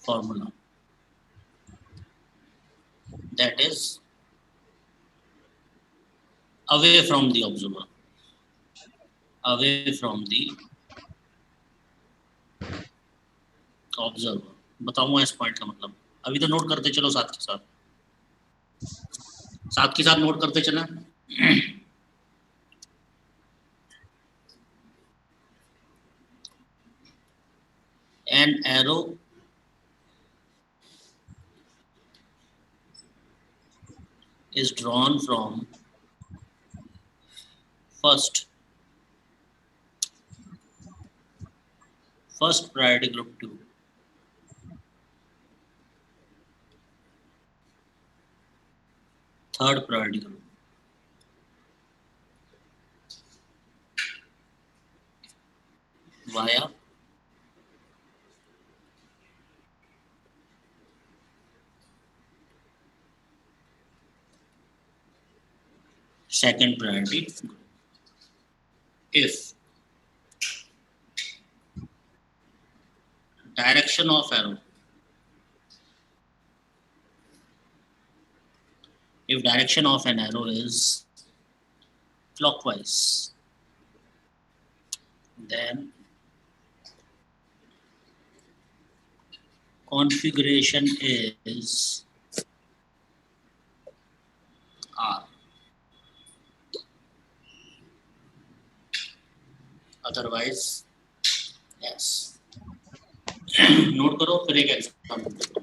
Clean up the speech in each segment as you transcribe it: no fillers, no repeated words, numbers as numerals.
formula, that is away from the observer, away from the observer. बताऊंगा इस point का मतलब, अभी तो नोट करते चलो साथ के साथ, नोट करते चला। An arrow is drawn from first priority group to third priority group via second priority group if direction of arrow an arrow is clockwise, then configuration is R, otherwise S। Note करो, फिर एक example देखो।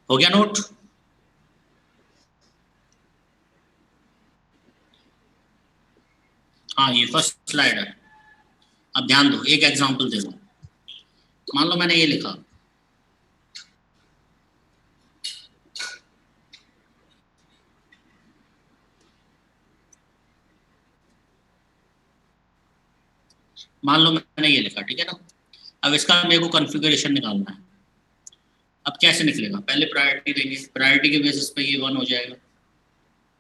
हो गया note? हाँ, ये first slide है। अब ध्यान दो, एक एग्जांपल दे दो। मान लो मैंने ये लिखा, ठीक है ना। अब इसका मेरे को कॉन्फ़िगरेशन निकालना है। अब कैसे निकलेगा? पहले प्रायोरिटी देंगे, प्रायोरिटी के बेसिस पे ये 1 हो जाएगा,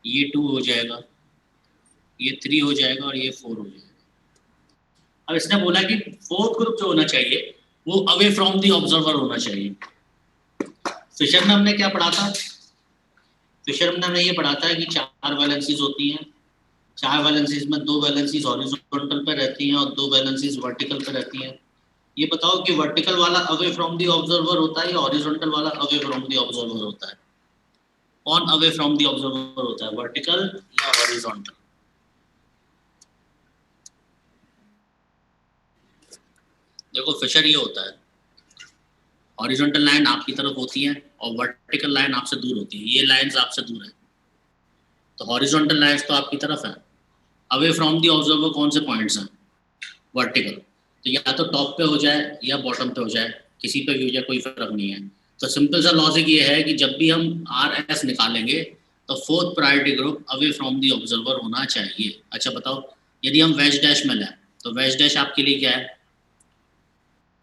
ये 2 हो जाएगा, ये 3 हो जाएगा और ये 4 हो जाएगा। अब इसने बोला कि फोर्थ ग्रुप जो होना चाहिए वो अवे फ्रॉम द ऑब्जर्वर होना चाहिए। फिशर में हमने क्या पढ़ा था? फिशर में हमने ये पढ़ा था कि 4 वैलेंसीज होती हैं। 4 वैलेंसीज में 2 वैलेंसीज हॉरिजॉन्टल पे रहती हैं और 2 वैलेंसीज वर्टिकल पे रहती हैं। ये बताओ कि वर्टिकल वाला अवे फ्रॉम द ऑब्जर्वर होता है या हॉरिजॉन्टल वाला अवे फ्रॉम द ऑब्जर्वर होता है? कौन अवे फ्रॉम द ऑब्जर्वर होता है, वर्टिकल या हॉरिजॉन्टल? देखो फिशर ये होता है, हॉरिजॉन्टल लाइन आपकी तरफ होती है और वर्टिकल लाइन आपसे दूर होती है। ये लाइंस आपसे दूर है, तो हॉरिजॉन्टल लाइंस तो आपकी तरफ है। अवे फ्रॉम द ऑब्जर्वर कौन से पॉइंट्स हैं? वर्टिकल। तो या तो टॉप पे हो जाए या बॉटम पे हो जाए, किसी पे भी हो जाए, कोई फर्क नहीं है। तो सिंपल सा लॉजिक ये है कि जब भी हम RS निकालेंगे तो fourth priority group away from the observer होना चाहिए। अच्छा बताओ, यदि हम वेज डैश में लें तो वेज डैश आपके लिए क्या है?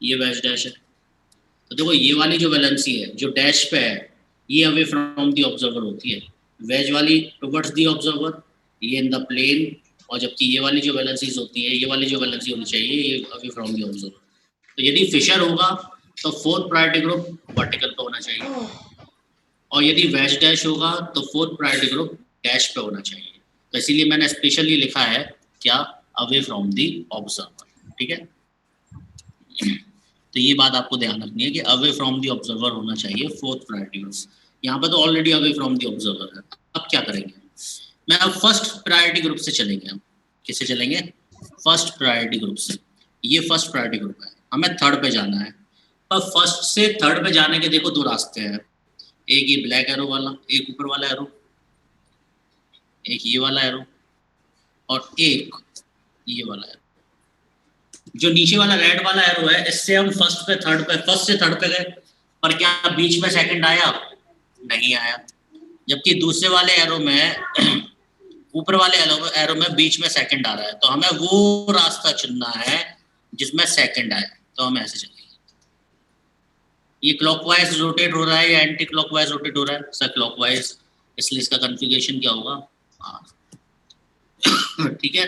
ये वेज डैश है। तो देखो ये वाली जो वैलेंसी है जो डैश पे है ये अवे फ्रॉम द ऑब्जर्वर होती है, वेज वाली टुवर्ड्स द ऑब्जर्वर, ये इन द प्लेन, और जबकि ये वाली जो वैलेंसीज होती है, ये वाली जो वैलेंसी होनी चाहिए ये अवे फ्रॉम द ऑब्जर्वर। तो यदि फिशर होगा तो फोर्थ प्रायोरिटी ग्रुप वर्टिकल पे होना चाहिए, और यदि वेज डैश होगा तो फोर्थ प्रायोरिटी ग्रुप डैश पे होना चाहिए। तो इसीलिए मैंने स्पेशली लिखा है क्या, अवे फ्रॉम द ऑब्जर्वर, ठीक है। तो ये बात आपको ध्यान रखनी है कि अवे फ्रॉम द ऑब्जर्वर होना चाहिए फोर्थ प्रायोरिटी ग्रुप। यहाँ पे तो already away from the observer है। अब क्या करेंगे, मैं अब फर्स्ट प्रायोरिटी ग्रुप से चलेंगे। हम किससे चलेंगे, फर्स्ट प्रायोरिटी ग्रुप से। ये फर्स्ट प्रायोरिटी ग्रुप है, हमें थर्ड पे जाना है। पर फर्स्ट से थर्ड पे जाने के देखो दो रास्ते हैं, एक ये ब्लैक एरो वाला, एक ऊपर वाला एरो, एक ये वाला एरो और एक ये वाला एरो। जो नीचे वाला रेड वाला एरो है, इससे हम फर्स्ट से थर्ड पे गए, पर क्या बीच में सेकंड आया? नहीं आया। जबकि दूसरे वाले एरो में ऊपर वाले एरो में बीच में सेकंड आ रहा है, तो हमें वो रास्ता चुनना है जिसमें सेकंड आए। तो हम ऐसे चलेंगे। ये क्लॉकवाइज रोटेट हो रहा है या एंटी क्लॉकवाइज रोटेट हो रहा है? सर क्लॉकवाइज, इसलिए इसका कन्फिगरेशन क्या होगा? ठीक है।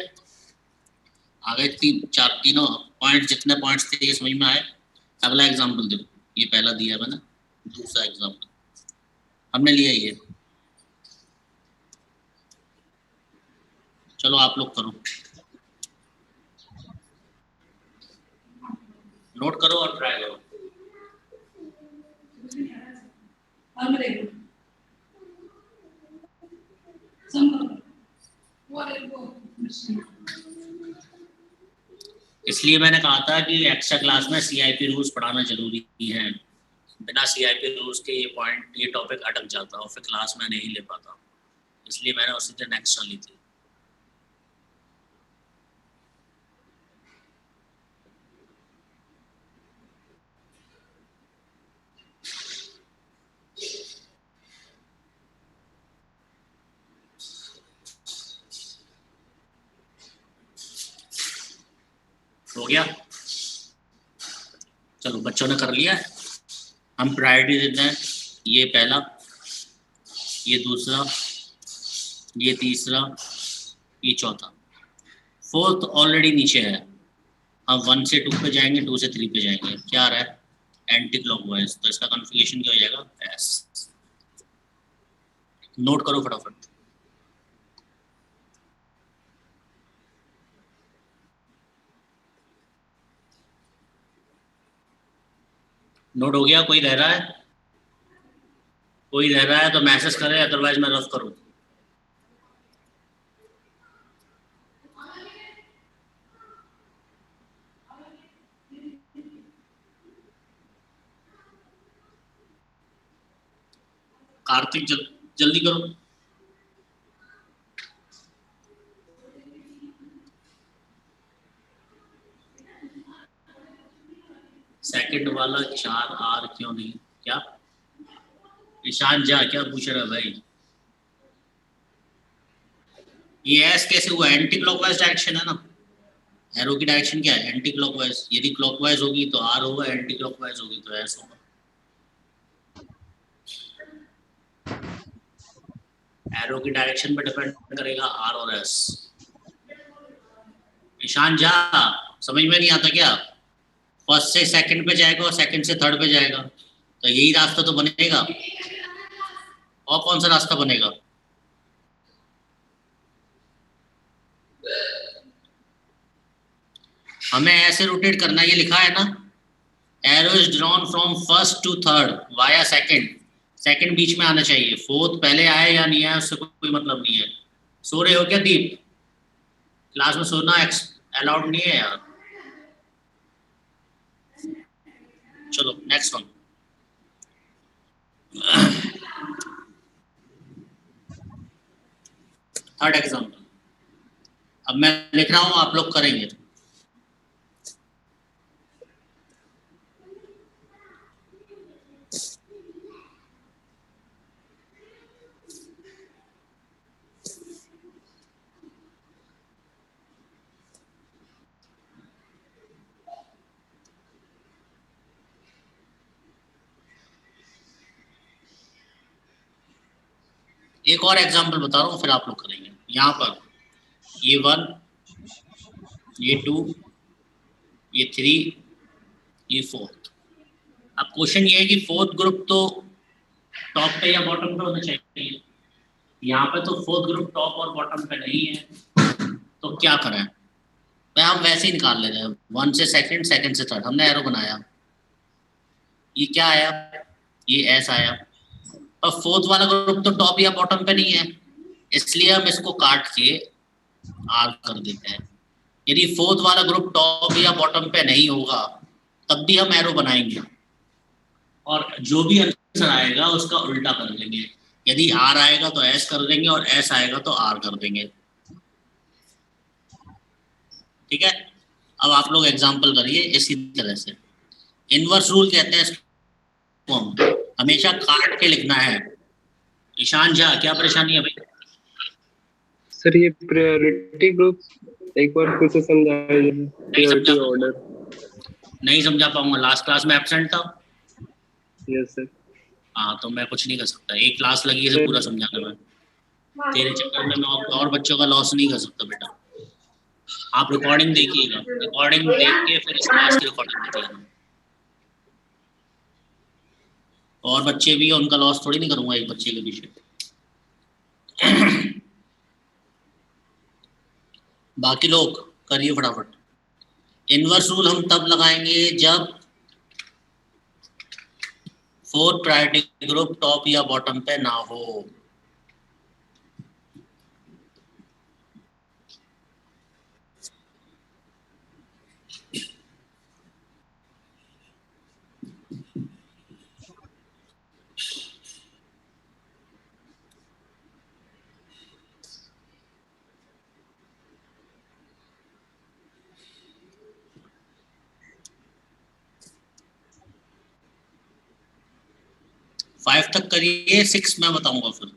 आगे तीनों पॉइंट, जितने पॉइंट्स थे ये समझ में आए। अगला एग्जांपल देखो, ये पहला दिया है मैंने, दूसरा एग्जांपल हमने लिया ये। चलो आप लोग करो, नोट करो और ट्राई करो। इसलिए मैंने कहा था कि एक्स्ट्रा क्लास में सीआईपी रूल्स पढ़ाना जरूरी है। बिना सीआईपी रूल्स के ये पॉइंट, ये टॉपिक अटक जाता और फिर क्लास में नहीं ले पाता। इसलिए मैंने उसी दिन एक्स्ट्रा ली थी। हो गया? चलो बच्चों ने कर लिया। हम प्रायोरिटी देते हैं, ये पहला, ये दूसरा, ये तीसरा, ये चौथा। फोर्थ ऑलरेडी नीचे है। हम 1 से 2 पे जाएंगे, 2 से 3 पे जाएंगे। क्या आ रहा है? Anti clockwise. तो इसका कॉन्फ़िगरेशन क्या हो जाएगा? एस। नोट करो फटाफट। नोट हो गया? कोई रह रहा है? कोई रह रहा है तो मैसेज करे, अदरवाइज मैं रफ करूँ। कार्तिक जल्दी करो। सेकंड वाला 4R क्यों नहीं? क्या ईशान जा, क्या पूछ रहा है भाई? ये एस कैसे हुआ? एंटी क्लॉकवाइज डायरेक्शन है ना, एरो की डायरेक्शन क्या है? Anti clockwise. यदि क्लॉकवाइज होगी तो आर होगा, एंटी क्लॉकवाइज होगी तो एस होगा। एरो की डायरेक्शन पर डिपेंड करेगा आर और एस। ईशान जा, समझ में नहीं आता क्या? फर्स्ट से सेकंड पे जाएगा और सेकंड से थर्ड पे जाएगा, तो यही रास्ता तो बनेगा। और कौन सा रास्ता बनेगा? हमें ऐसे रोटेट करना, ये लिखा है ना, arrow is drawn from first to third via second. Second बीच में आना चाहिए, फोर्थ पहले आए या नहीं आए उससे कोई मतलब नहीं है। सो रहे हो क्या दीप? क्लास में सोना अलाउड नहीं है यार। चलो नेक्स्ट वन। थर्ड एग्जांपल अब मैं लिख रहा हूं, आप लोग करेंगे। एक और एग्जांपल बता रहा हूं, फिर आप लोग करेंगे। यहाँ पर ये 1, ये 2, ये 3, ये 4। अब क्वेश्चन ये है कि फोर्थ ग्रुप तो टॉप पे या बॉटम पे होना चाहिए। यहाँ पे तो फोर्थ ग्रुप टॉप और बॉटम पे नहीं है, तो क्या करें? मैं हम वैसे ही निकाल लेते हैं, 1 से सेकंड, सेकंड से थर्ड, हमने एरो बनाया, ये क्या आया, ये एस आया। और फोर्थ वाला ग्रुप तो टॉप या बॉटम पे नहीं है, इसलिए हम इसको काट के आर कर देते हैं। यदि फोर्थ वाला ग्रुप टॉप या बॉटम पे नहीं होगा तब भी हम एरो बनाएंगे, और जो भी आंसर आएगा उसका उल्टा कर देंगे। यदि आर आएगा तो एस कर देंगे, और एस आएगा तो आर कर देंगे। ठीक है, अब आप लोग एग्जाम्पल करिए इसी तरह से। इनवर्स रूल कहते हैं इसको, हम हमेशा काट के लिखना है। ईशान झा, क्या परेशानी है भाई? सर ये प्रायोरिटी ग्रुप एक बार फिर से समझाइए। नहीं समझा प्रायोरिटी ऑर्डर। नहीं समझा पाऊंगा, लास्ट क्लास में एब्सेंट था। Yes sir. हाँ, तो मैं कुछ नहीं कर सकता, एक क्लास लगी है पूरा समझाने में। तेरे चक्कर में मैं और बच्चों का लॉस नहीं कर सकता बेटा। आप रिकॉर्डिंग देखिएगा, रिकॉर्डिंग देख के फिर इस क्लास की रिकॉर्डिंग देख लेना। और बच्चे भी हैं, उनका लॉस थोड़ी नहीं करूंगा एक बच्चे के पीछे। बाकी लोग करिए फटाफट। इनवर्स रूल हम तब लगाएंगे जब फोर्थ प्रायोरिटी ग्रुप टॉप या बॉटम पे ना हो। 5 तक करिए, 6 मैं बताऊंगा फिर।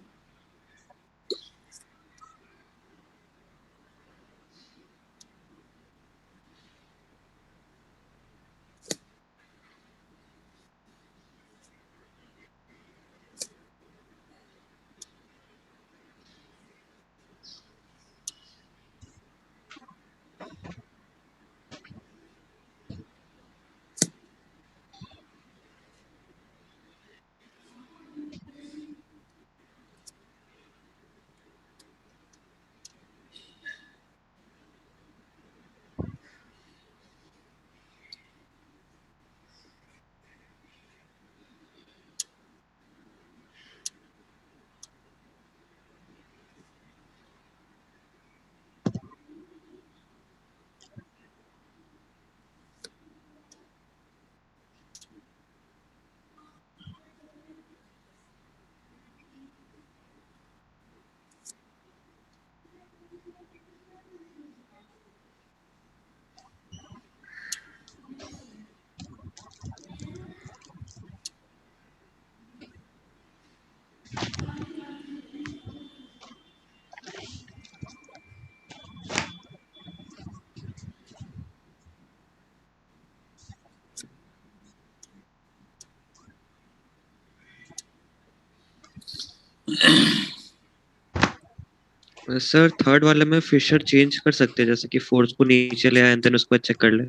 सर थर्ड वाले में फिशर चेंज कर सकते हैं, जैसे कि फोर्स को नीचे ले आए देन उसको चेक कर ले।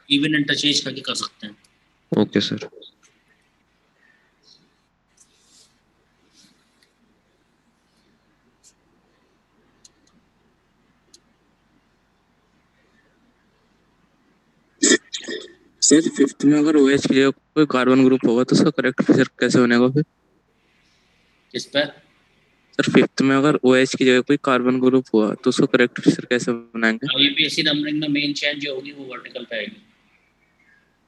इवन इंटरचेंज करके कर सकते हैं। Okay sir. सर फिफ्थ में अगर OH की जगह कोई कार्बन ग्रुप होगा तो उसका करेक्ट फिशर कैसे बनेगा फिर? किस पे? सर फिफ्थ में अगर OH की जगह कोई कार्बन ग्रुप हुआ तो उसको करेक्ट फिशर कैसे बनाएंगे? आईयूपीएसी नंबरिंग में मेन चेन जो होगी वो वर्टिकल पे आएगी।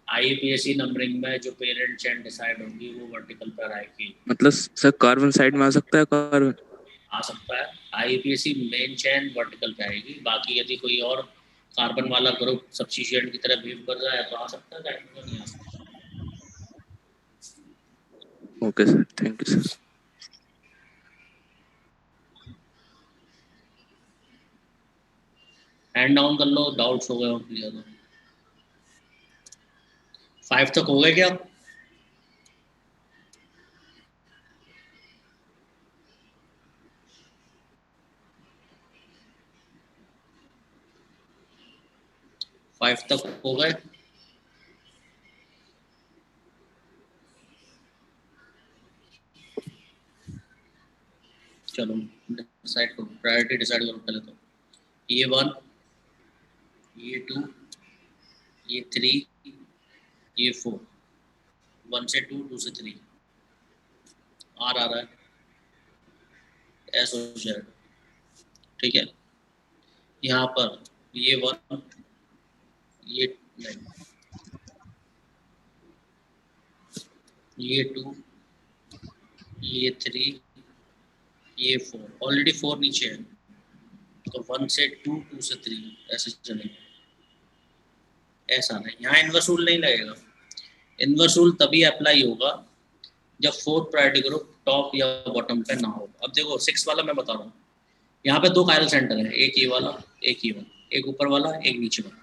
आईयूपीएसी नंबरिंग में जो पेरेंट चेन डिसाइड होगी वो वर्टिकल पर आएगी। मतलब सर कार्बन साइड में आ सकता है कार्बन? आ सकता है, आईयूपीएसी मेन चेन वर्टिकल पे आएगी। बाकी यदि कोई और कार्बन वाला ग्रुप सब्स्टिट्यूएंट की तरह बिहेव कर रहा है तो आ सकता है, दैट नहीं आ सकता। Okay sir, thank you sir. Hand down कर लो, डाउट्स हो गए हो क्लियर हो। 5 तक हो गए क्या? फाइव तक हो गए? चलो डिसाइड करो, प्रायोरिटी डिसाइड करो पहले तो। ये 1, ये 2, ये 3, ये 4, 1 से 2, 2 से 3, R आ रहा है, S हो जाएगा, ठीक है। यहाँ पर ये 1, ये नहीं, ये 2, ये 3, ये 4, ऑलरेडी 4 नीचे है, तो 1 से 2, 2 से 3 ऐसे चलेंगे, ऐसा नहीं। यहाँ इन्वर्स रूल नहीं लगेगा। इन्वर्स रूल तभी अप्लाई होगा जब 4th प्रायोरिटी ग्रुप टॉप या बॉटम पे ना हो। अब देखो 6 वाला मैं बता रहा हूँ, यहाँ पे 2 कायरल सेंटर है, एक ये वाला, एक ये वाला, एक ऊपर वाला, एक नीचे वाला।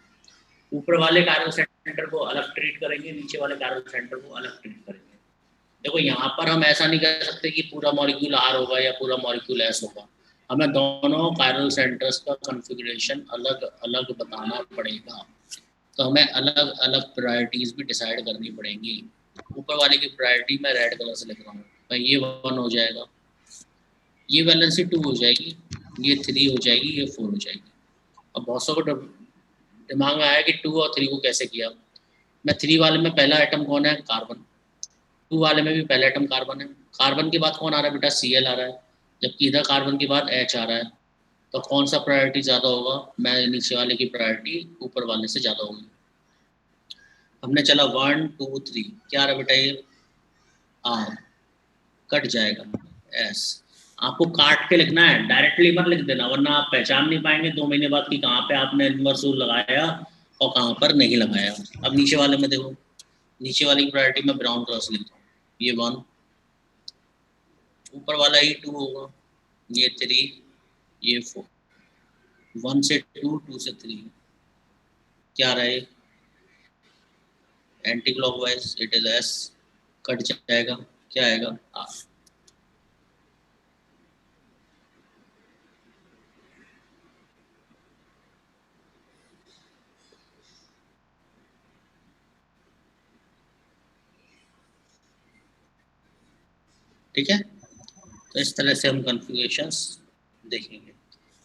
ऊपर वाले कायरल सेंटर को अलग ट्रीट करेंगे, नीचे वाले कायरल सेंटर को अलग ट्रीट करेंगे। देखो यहाँ पर हम ऐसा नहीं कह सकते कि पूरा मॉलिक्यूल R होगा या पूरा मॉलिक्यूल S होगा, हमें दोनों कायरल सेंटर्स का कॉन्फ़िगरेशन अलग अलग बताना पड़ेगा। तो हमें अलग अलग प्रायोरिटीज़ भी डिसाइड करनी पड़ेंगी। ऊपर वाले की प्रायोरिटी मैं रेड कलर से लिख रहा हूँ, भाई ये 1 हो जाएगा, ये वैलेंसी 2 हो जाएगी, ये 3 हो जाएगी, ये 4 हो जाएगी। अब बहुत सौ को दिमाग में आया कि 2 और 3 को कैसे किया। मैं 3 वाले में पहला आइटम कौन है, कार्बन। 2 वाले में भी पहला आइटम कार्बन है। कार्बन के बाद कौन आ रहा है बेटा, Cl आ रहा है, जबकि इधर कार्बन के बाद H आ रहा है। तो कौन सा प्रायोरिटी ज़्यादा होगा, मैं नीचे वाले की प्रायोरिटी ऊपर वाले से ज़्यादा होगी। हमने चला 1 2 3, क्या रहा बेटा ये R, कट जाएगा S। आपको काट के लिखना है, डायरेक्टली मत लिख देना, वरना आप पहचान नहीं पाएंगे 2 महीने बाद कि कहाँ पे आपने इन्वर्स रूल लगाया और कहाँ पर नहीं लगाया। अब नीचे वाले में देखो, नीचे वाली की प्रायोरिटी में ब्राउन कलर से लिखता हूँ, ये 1, ऊपर वाला ही 2 होगा, ये 3, ये 4, 1 से 2, 2 से 3, क्या रहे anti clockwise, it is S, cut जाएगा, क्या आएगा R। ठीक है, तो इस तरह से हम कॉन्फ़िगरेशंस देखेंगे।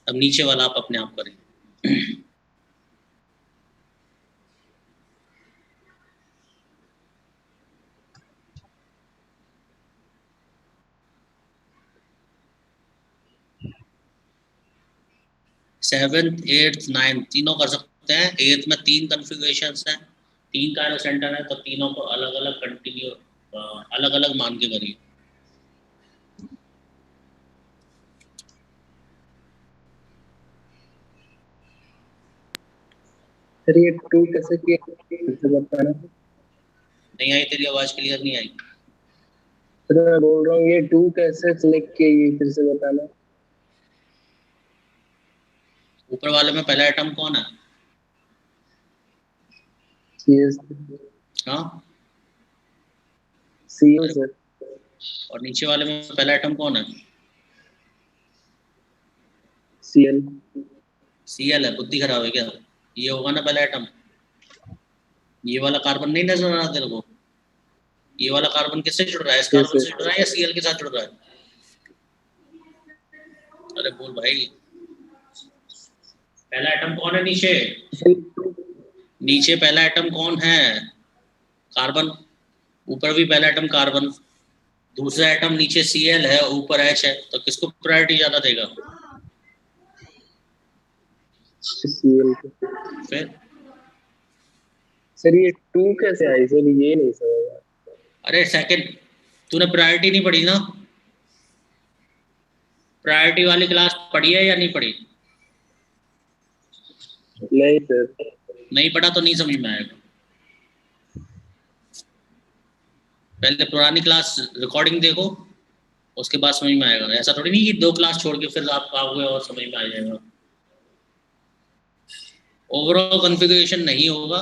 अब नीचे वाला आप अपने आप करें। सेवन्थ, एट्थ, नाइन्थ तीनों कर सकते हैं। एट्थ में 3 कॉन्फ़िगरेशंस हैं, 3 कायरल सेंटर है, तो तीनों को अलग अलग कंटिन्यू अलग अलग मान के करिए। सर ये 2 कैसे किया, फिर से बताना। नहीं आई तेरी आवाज क्लियर नहीं आई। सर मैं बोल रहा हूँ ये 2 कैसे सिलेक्ट किया, ये फिर से बताना। ऊपर वाले में पहला आइटम कौन है, CS हाँ, CO सर। और नीचे वाले में पहला आइटम कौन है, CL। Cl है। बुद्धि खराब है क्या, ये होगा ना पहला आइटम। ये वाला कार्बन नहीं नजर आ रहा तेरे को, ये वाला कार्बन किससे जुड़ रहा है, इस कार्बन से जुड़ रहा है या Cl के साथ जुड़ रहा है। अरे बोल भाई, पहला आइटम कौन है नीचे, नीचे पहला आइटम कौन है, कार्बन। ऊपर भी पहला आइटम कार्बन, दूसरा आइटम नीचे Cl है, ऊपर H है, तो किसको प्रायोरिटी ज्यादा देगा, CL। फिर। सर ये 2 कैसे आई सर, ये नहीं समझा। अरे सेकंड, तूने प्रायोरिटी नहीं पढ़ी ना, प्रायोरिटी वाली क्लास पढ़ी है या नहीं पढ़ी, नहीं सर। नहीं पढ़ा तो नहीं समझ में आएगा। पहले पुरानी क्लास रिकॉर्डिंग देखो, उसके बाद समझ में आएगा। ऐसा थोड़ी नहीं कि 2 क्लास छोड़ के फिर आप आओगे और समझ में आ जाएगा। ओवरऑल कॉन्फ़िगरेशन नहीं होगा,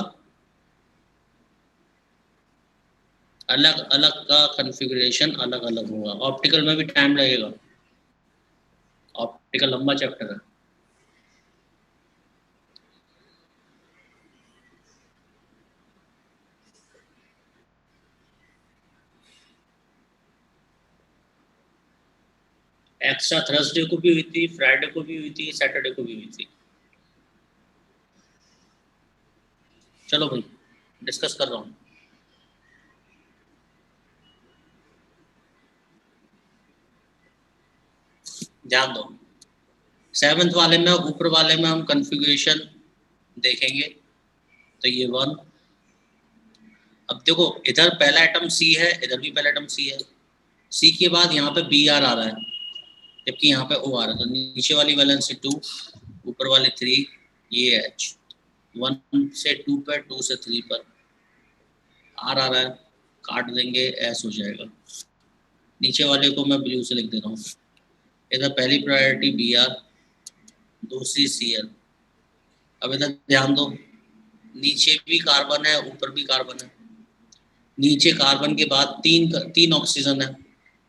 अलग अलग का कॉन्फ़िगरेशन अलग अलग होगा। ऑप्टिकल में भी टाइम लगेगा, ऑप्टिकल लंबा चैप्टर है। एक्स्ट्रा थर्सडे को भी हुई थी, फ्राइडे को भी हुई थी, सैटरडे को भी हुई थी। चलो भाई डिस्कस कर रहा हूँ। ध्यान दो, 7th वाले में ऊपर वाले में हम कॉन्फ़िगरेशन देखेंगे। तो ये 1, अब देखो इधर पहला आइटम सी है, इधर भी पहला आइटम सी है। सी के बाद यहाँ पे बी आर आ रहा है, जबकि यहाँ पे ओ आ रहा है। तो नीचे वाली वैलेंसी 2, ऊपर वाले 3, ये एच। 1 से 2 पर, 2 से 3 पर आर आ रहा है, काट देंगे, एस हो जाएगा। नीचे वाले को मैं ब्लू से लिख दे रहा हूँ। इधर पहली प्रायोरिटी बी आर, दूसरी सी एल। अब इधर ध्यान दो, नीचे भी कार्बन है, ऊपर भी कार्बन है। नीचे कार्बन के बाद तीन ऑक्सीजन है,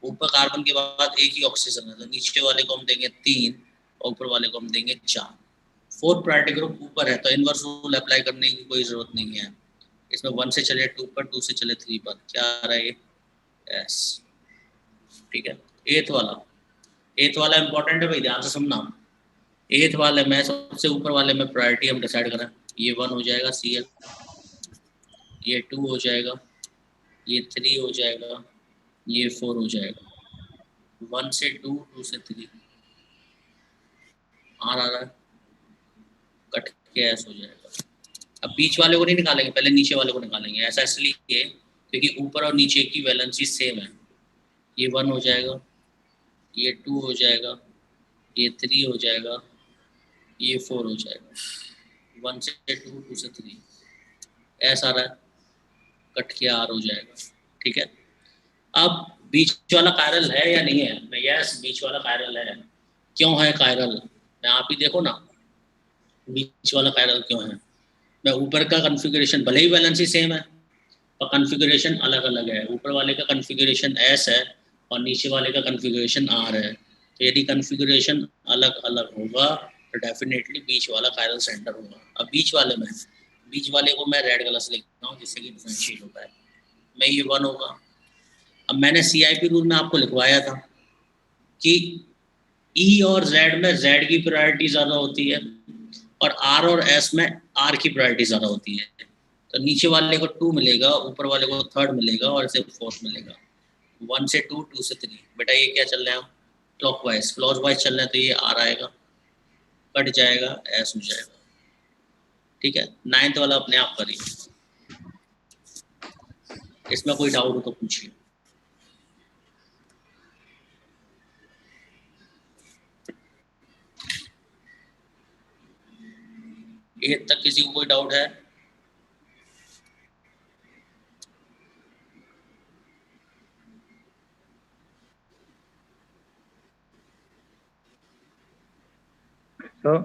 ऊपर कार्बन के बाद एक ही ऑक्सीजन है। तो नीचे वाले को हम देंगे 3 और ऊपर वाले को हम देंगे 4। 4 प्रायोरिटी ग्रुप ऊपर है, तो इनवर्स रूल अप्लाई करने की कोई जरूरत नहीं है। इसमें 1 से चले 2 पर, 2 से चले 3 पर, क्या आ रहा है ये, एस। ठीक है, एथ वाला इंपॉर्टेंट है भाई, ध्यान से सुनना। एथ वाले में सबसे ऊपर वाले में प्रायोरिटी हम डिसाइड करें। ये 1 हो जाएगा सी एल, ये 2 हो जाएगा, ये 3 हो जाएगा, ये 4 हो जाएगा। 1 से 2, 2 से 3 आर आ रहा है, कट के एस हो जाएगा। अब बीच वाले को नहीं निकालेंगे, पहले नीचे वाले को निकालेंगे। ऐसा इसलिए क्योंकि ऊपर और नीचे की वैलेंसी सेम है। ये 1 हो जाएगा, ये 2 हो जाएगा, ये 3 हो जाएगा, ये 4 हो जाएगा। 1 से 2, 2 से 3 एस आ रहा है, कट के आर हो जाएगा। ठीक है, अब बीच वाला कायरल है या नहीं है? मैं यस, बीच वाला कायरल है। क्यों है कायरल, मैं आप ही देखो ना, बीच वाला कायरल क्यों है। मैं ऊपर का कॉन्फ़िगरेशन भले ही वैलेंसी सेम है और कॉन्फ़िगरेशन अलग अलग है। ऊपर वाले का कॉन्फ़िगरेशन एस है और नीचे वाले का कॉन्फ़िगरेशन आर है। तो यदि कॉन्फ़िगरेशन अलग अलग होगा तो डेफिनेटली बीच वाला कायरल सेंटर होगा। अब बीच वाले को मैं रेड कलर से लिखता हूँ जिससे कि डिफरेंशिएट होता है। मैं ये 1 होगा। अब मैंने CIP रूल में आपको लिखवाया था कि E और Z में Z की प्रायोरिटी ज़्यादा होती है और R और S में R की प्रायोरिटी ज़्यादा होती है। तो नीचे वाले को 2 मिलेगा, ऊपर वाले को 3rd मिलेगा और इसे 4th मिलेगा। 1 से 2, 2 से 3। बेटा ये क्या चल रहा है, क्लॉकवाइज चल रहे हैं, तो ये R आएगा, कट जाएगा, S हो जाएगा। ठीक है, 9th वाला अपने आप करिए, इसमें कोई डाउट हो तो पूछिए। ये तक किसी को कोई डाउट है? तो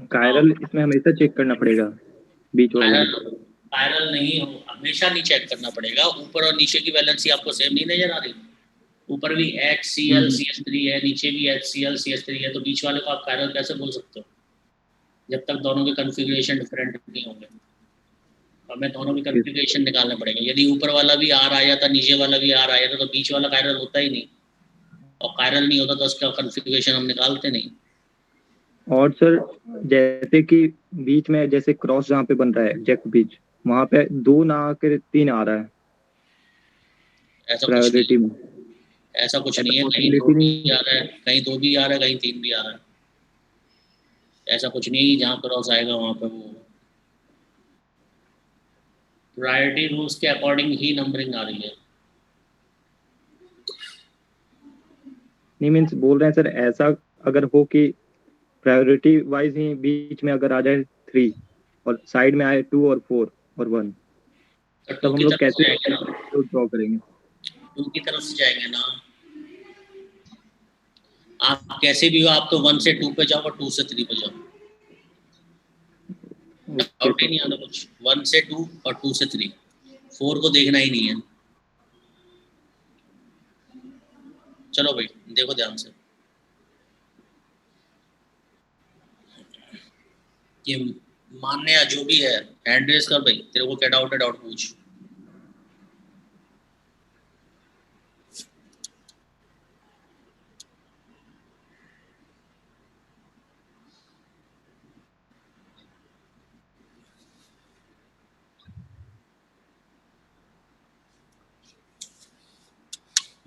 कायरल इसमें हमेशा चेक करना पड़ेगा बीच वाले में। कायरल नहीं हो, हमेशा नहीं चेक करना पड़ेगा। ऊपर और नीचे की वैलेंसी आपको सेम नहीं नजर आ रही? ऊपर भी HCl CH3 है, नीचे भी HCl CH3 है, तो बीच वाले को आप कायरल कैसे बोल सकते हो जब तक दोनों के कॉन्फ़िगरेशन डिफरेंट नहीं होंगे? हमें दोनों के कॉन्फ़िगरेशन निकालना पड़ेगा। यदि ऊपर वाला भी आर आ जाता, नीचे वाला भी आर आ जाता, तो बीच वाला कायरल होता ही नहीं, और कायरल नहीं होता तो उसका कॉन्फ़िगरेशन हम निकालते नहीं। और सर जैसे कि बीच में जैसे क्रॉस जहाँ पे बन रहा है जैक बीच, वहाँ पे 2 ना आकर 3 आ रहा है ऐसा कुछ प्रायोरिटी नहीं, में। ऐसा कुछ ऐसा नहीं है। कहीं 2 पॉसिबिलिटी भी नहीं आ रहा है, कहीं 2 भी आ रहा है, कहीं 3 भी आ रहा है। ऐसा कुछ नहीं, जहाँ क्रॉस आएगा वहाँ पे वो प्रायोरिटी रूल्स के अकॉर्डिंग ही नंबरिंग आ रही है। नहीं मीन्स बोल रहे हैं सर, ऐसा अगर हो कि प्रायोरिटी वाइज ही बीच में अगर आ जाए 3 और साइड में आए 2 और 4 और 1, तो तब 2 हम की लोग तरफ से कैसे जाएंगे ना, ड्रॉ करेंगे? 2 की तरफ से जाएंगे ना। आप कैसे भी हो, आप तो 1 से 2 पे जाओ और 2 से 3 पे जाओ, ओके डाउट ही नहीं आता कुछ। 1 से 2 और 2 से 3, 4 को देखना ही नहीं है। चलो भाई देखो ध्यान से, ये मानने या जो भी है, हैंड रेस कर भाई, तेरे को क्या डाउट है, डाउट पूछ।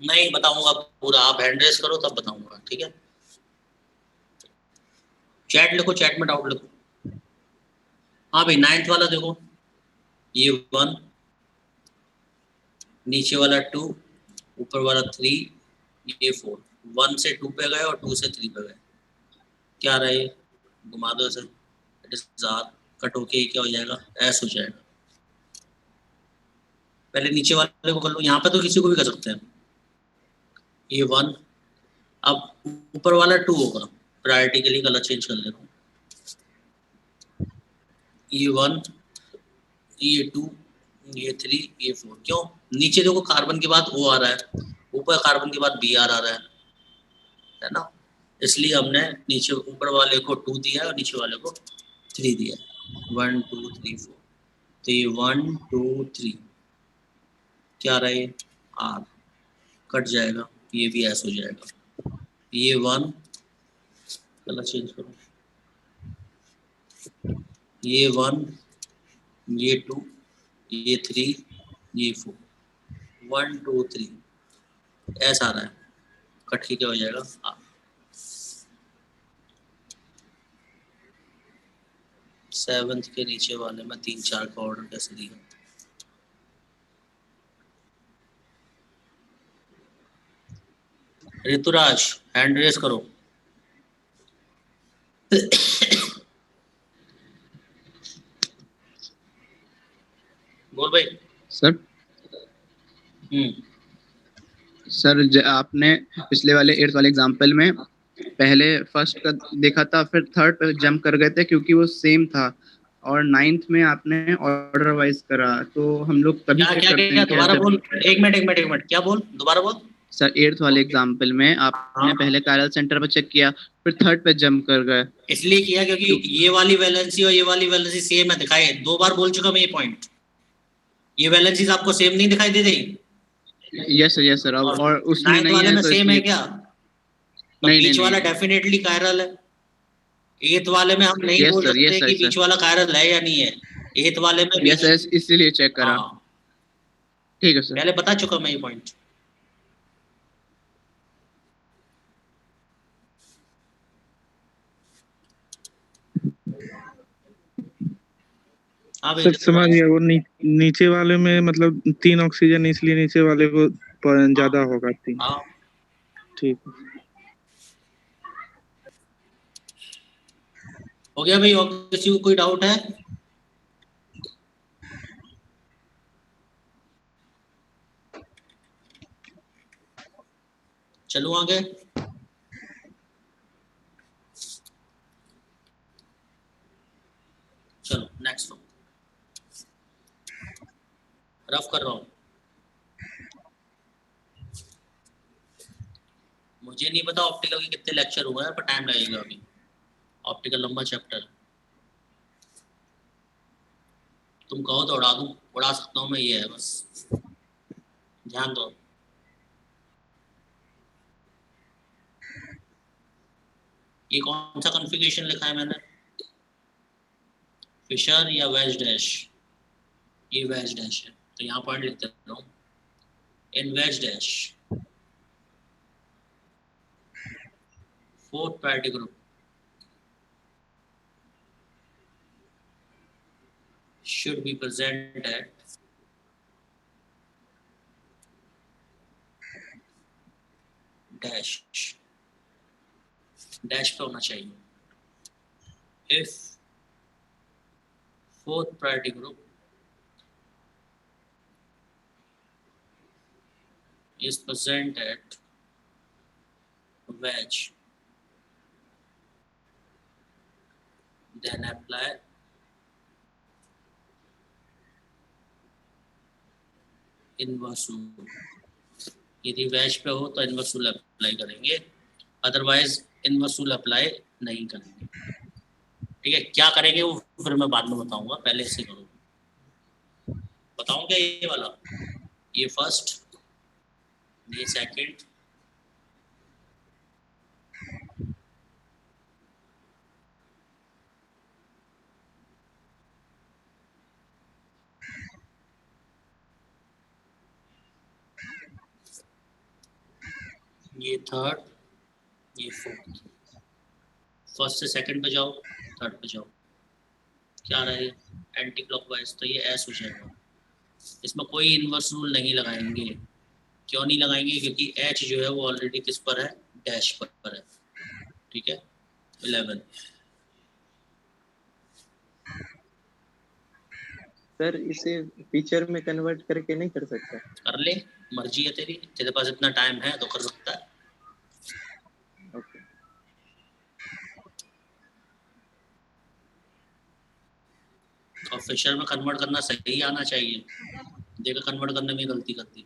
नहीं बताऊंगा पूरा, आप हैंड रेस करो तब बताऊंगा, ठीक है। चैट लिखो, चैट में डाउट लिखो। हाँ भाई 9th वाला देखो, ये 1, नीचे वाला 2, ऊपर वाला 3, ये 4। 1 से 2 पे गए और 2 से 3 पे गए, क्या रहा ये, घुमा दो इसे, इट इज आर, कट होके क्या हो जाएगा, एस हो जाएगा। पहले नीचे वाले को कर लो, यहाँ पे तो किसी को भी कर सकते हैं। ये 1, अब ऊपर वाला 2 होगा, प्रायोरिटी के लिए कलर चेंज कर लेता हूँ। ये 1, ये 2, ये 3, ये 4। क्यों, नीचे देखो कार्बन के बाद O आ रहा है, ऊपर कार्बन के बाद Br आ रहा है ना, इसलिए हमने नीचे ऊपर वाले को 2 दिया और नीचे वाले को 3 दिया। 1 2 3 4, तो ये 1 2 3 क्या रहा है, R, कट जाएगा, ये भी ऐसा हो जाएगा। ये 1, कलर चेंज करो, ये 1, ये 2, ये 3, ये 4, 1 2 3 ऐसा आ रहा है, कट के क्या हो जाएगा, R। 7th के नीचे वाले में 3 4 का ऑर्डर कैसे दिया। ऋतुराज हैंड रेस करो। बोल भाई। सर सर आपने पिछले वाले 8th वाले एग्जाम्पल में पहले फर्स्ट का देखा था, फिर थर्ड पे जंप कर गए थे क्योंकि वो सेम था, और 9th में आपने ऑर्डर वाइज करा, तो हम लोग तभी क्या चेक क्या करते क्या हैं कि दोबारा जब बोल, एक मिनट, क्या बोल, दोबारा बोल। सर 8th वाले एग्जाम्पल में आपने हाँ। पहले कायरल सेंटर पर चेक किया, फिर थर्ड पे जंप कर गए। इसलिए किया क्योंकि ये वाली वैलेंसी और ये वाली वैलेंसी सेम है, दिखाई 2 बार बोल चुका मैं ये पॉइंट। ये वैलेंसीज आपको सेम नहीं दिखाई दे रही? यस सर, अब और उसमें 9th नहीं वाले है में तो सेम है इसलिए क्या? तो नहीं बीच नहीं वाला नहीं। डेफिनेटली कायरल है। 8th वाले में हम नहीं बोल यस सकते सर कि सर बीच वाला कायरल है या नहीं है। 8th वाले में यस बीच, यस इसीलिए चेक करा। हाँ ठीक है सर। पहले बता चुका मैं ये पॉइंट। हाँ भाई सर समझ गया, वो नीचे वाले में मतलब 3 ऑक्सीजन, इसलिए नीचे वाले को ज्यादा होगा 3। हाँ ठीक। हो गया भाई, और किसी को कोई डाउट है? चलो आगे। चलो नेक्स्ट रफ कर रहा हूँ। मुझे नहीं पता ऑप्टिकल के कितने लेक्चर हुए हैं, पर टाइम लगेगा अभी। ऑप्टिकल लंबा चैप्टर, तुम कहो तो उड़ा दूं, उड़ा सकता हूँ मैं, ये है बस, ध्यान दो। ये कौन सा कॉन्फ़िगरेशन लिखा है मैंने, फिशर या वेज डैश? ये वेज डैश है, तो यहाँ पॉइंट लिख देता हूँ। In wedge dash 4th priority group should be present at dash, dash पे होना चाहिए। if 4th priority group is present at wedge, then apply inverse rule। यदि वेज पे हो तो इनवर्स रूल अप्लाई करेंगे, अदरवाइज इनवर्स रूल अप्लाई नहीं करेंगे। ठीक है, क्या करेंगे वो फिर मैं बाद में बताऊंगा, पहले इसे करो। बताऊं क्या, ये वाला, ये फर्स्ट, ये सेकंड, ये थर्ड, ये फोर्थ। फर्स्ट से सेकंड पे जाओ, थर्ड पे जाओ, क्या रहा है एंटी क्लॉकवाइज, तो ये एस हो जाएगा। इसमें कोई इन्वर्स रूल नहीं लगाएंगे। क्यों नहीं लगाएंगे? क्योंकि एच जो है वो ऑलरेडी किस पर है, डैश पर है। ठीक है, 11। सर इसे फीचर में कन्वर्ट करके नहीं कर सकता? कर ले, मर्जी है तेरी, तेरे पास इतना टाइम है तो कर सकता है। ओके। और फिशर में कन्वर्ट करना सही आना चाहिए, देखो कन्वर्ट करने में गलती करती।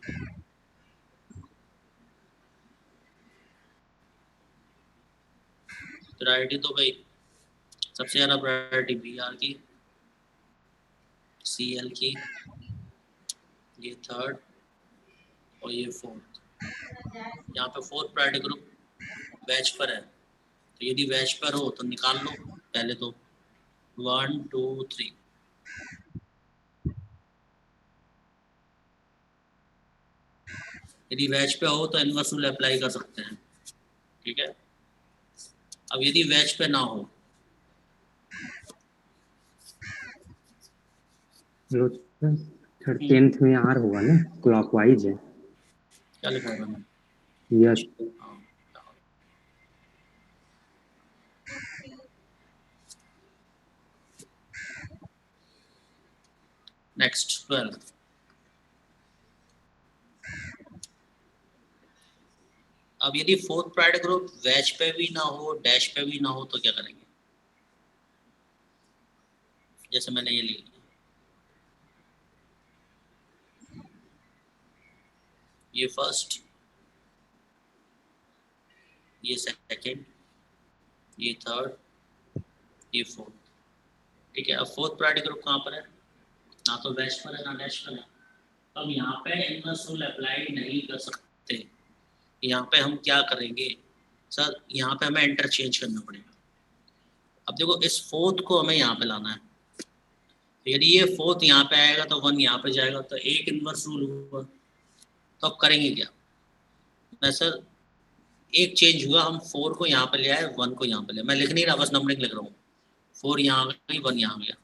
प्रायोरिटी तो भाई सबसे ज़्यादा प्रायोरिटी बी आर की, सी एल की, ये थर्ड और ये फोर्थ। यहाँ पे फोर्थ प्रायोरिटी ग्रुप वैच पर है, तो यदि वैच पर हो तो निकाल लो पहले तो 1 2 3। यदि वैच पे हो तो इनवर्स रूल अप्लाई कर सकते हैं। ठीक है, अब यदि वैच पे ना हो, टेंथ में आर होगा ना, क्लॉकवाइज है। क्या लिखा है मैंने? यस। नेक्स्ट 12। अब यदि फोर्थ प्रायोरिटी ग्रुप वैच पे भी ना हो, डैश पे भी ना हो, तो क्या करेंगे? जैसे मैंने ये लिखा, ये फर्स्ट, ये सेकंड, ये थर्ड, ये फोर्थ। ठीक है, अब फोर्थ प्रायोरिटी ग्रुप कहाँ पर है? ना तो वैच पर है ना डैश पर है। अब यहाँ पे इनवर्स रूल अप्लाई नहीं कर सकते। यहाँ पे हम क्या करेंगे सर, यहाँ पे हमें इंटरचेंज करना पड़ेगा। अब देखो इस फोर्थ को हमें यहाँ पे लाना है, यदि ये फोर्थ यहाँ पे आएगा तो 1 यहाँ पे जाएगा, तो एक इनवर्स रूल हुआ। तो अब करेंगे क्या? मैं सर एक चेंज हुआ, हम 4 को यहाँ पे ले आए, 1 को यहाँ पे ले, मैं लिख नहीं रहा, बस नंबरिंग लिख रहा हूँ। 4 यहाँ आ गई, 1 यहाँ आ गया,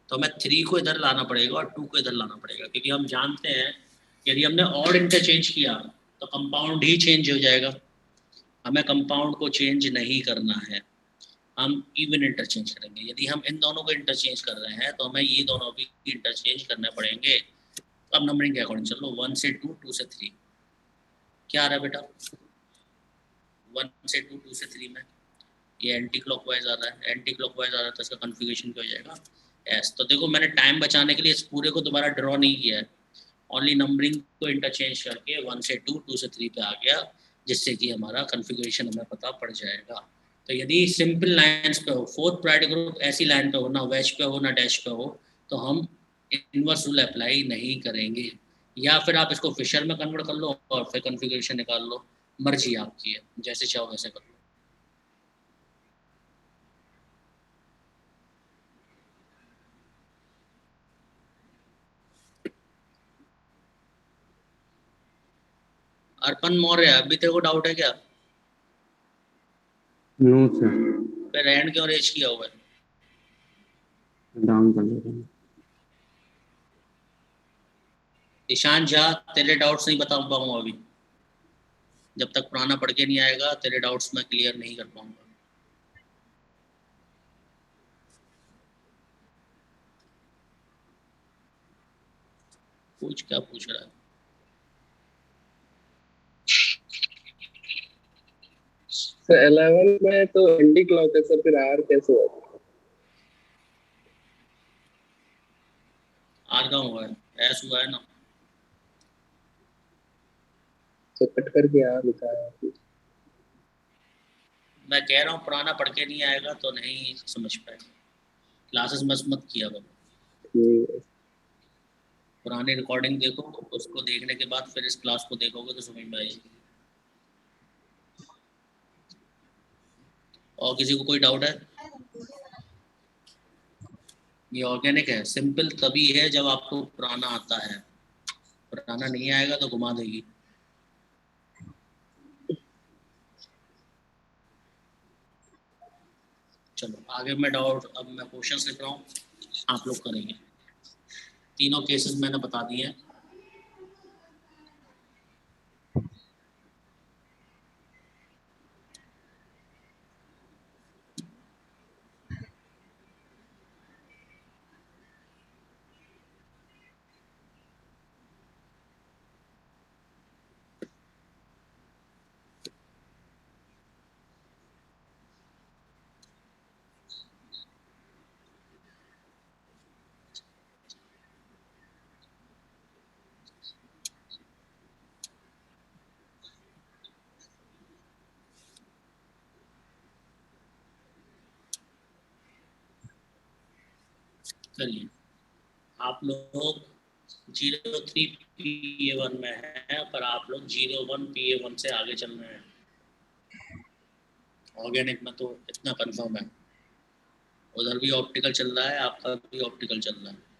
तो हमें 3 को इधर लाना पड़ेगा और 2 को इधर लाना पड़ेगा, क्योंकि हम जानते हैं यदि हमने ऑड इंटरचेंज किया तो कंपाउंड ही चेंज हो जाएगा। हमें कंपाउंड को चेंज नहीं करना है, हम इवन इंटरचेंज करेंगे। यदि हम इन दोनों को इंटरचेंज कर रहे हैं तो हमें ये दोनों भी इंटरचेंज करने पड़ेंगे। अब नंबरिंग के अकॉर्डिंग चलो, 1 से 2, 2 से 3। क्या आ रहा है बेटा? 1 से 2, 2 से 3 में ये एंटी क्लॉकवाइज आ रहा है, एंटी क्लॉकवाइज आ रहा है, तो इसका कन्फिगरेशन क्या हो जाएगा? एस। तो देखो मैंने टाइम बचाने के लिए इस पूरे को दोबारा ड्रॉ नहीं किया है, ओनली नंबरिंग को इंटरचेंज करके 1 से 2, 2 से 3 पे आ गया, जिससे कि हमारा कन्फिगरेशन हमें पता पड़ जाएगा। तो यदि सिंपल लाइंस पे हो, फोर्थ प्रायोरिटी ग्रुप ऐसी लाइन पे हो, ना वैच पे हो ना डैश पे हो, तो हम इनवर्स रूल अप्लाई नहीं करेंगे। या फिर आप इसको फिशर में कन्वर्ट कर लो और फिर कन्फिगरेशन निकाल लो, मर्जी आपकी है, जैसे चाहो वैसे कर लो। अर्पण मौर्य, अभी तेरे को डाउट है क्या? No sir. फिर एंड क्यों रेज किया हुआ है? डाउन कर दे रहे हैं। ईशान झा, तेरे डाउट्स नहीं बता पाऊंगा अभी, जब तक पुराना पढ़ के नहीं आएगा तेरे डाउट्स मैं क्लियर नहीं कर पाऊंगा। पूछ, क्या पूछ रहा है? सर 11 में तो एंटी क्लॉक है सर, फिर आर कैसे होगा? आर का हुआ है, एस हुआ है ना। तो कट करके आर लिखा है। मैं कह रहा हूँ पुराना पढ़ के नहीं आएगा तो नहीं समझ पाएगा, क्लासेस मत किया करो। पुरानी रिकॉर्डिंग देखो, उसको देखने के बाद फिर इस क्लास को देखोगे तो समझ में आएगी। और किसी को कोई डाउट है? ये ऑर्गेनिक है, सिंपल तभी है जब आपको पुराना आता है, पुराना नहीं आएगा तो घुमा देगी। चलो आगे मैं डाउट, अब मैं क्वेश्चंस लिख रहा हूँ, आप लोग करेंगे। तीनों केसेस मैंने बता दिए हैं। चलिए, आप लोग 03 PA1 में है, पर आप लोग 01 PA1 से आगे चल रहे हैं। ऑर्गेनिक में तो इतना कंफर्म है, उधर भी ऑप्टिकल चल रहा है, आपका भी ऑप्टिकल चल रहा है।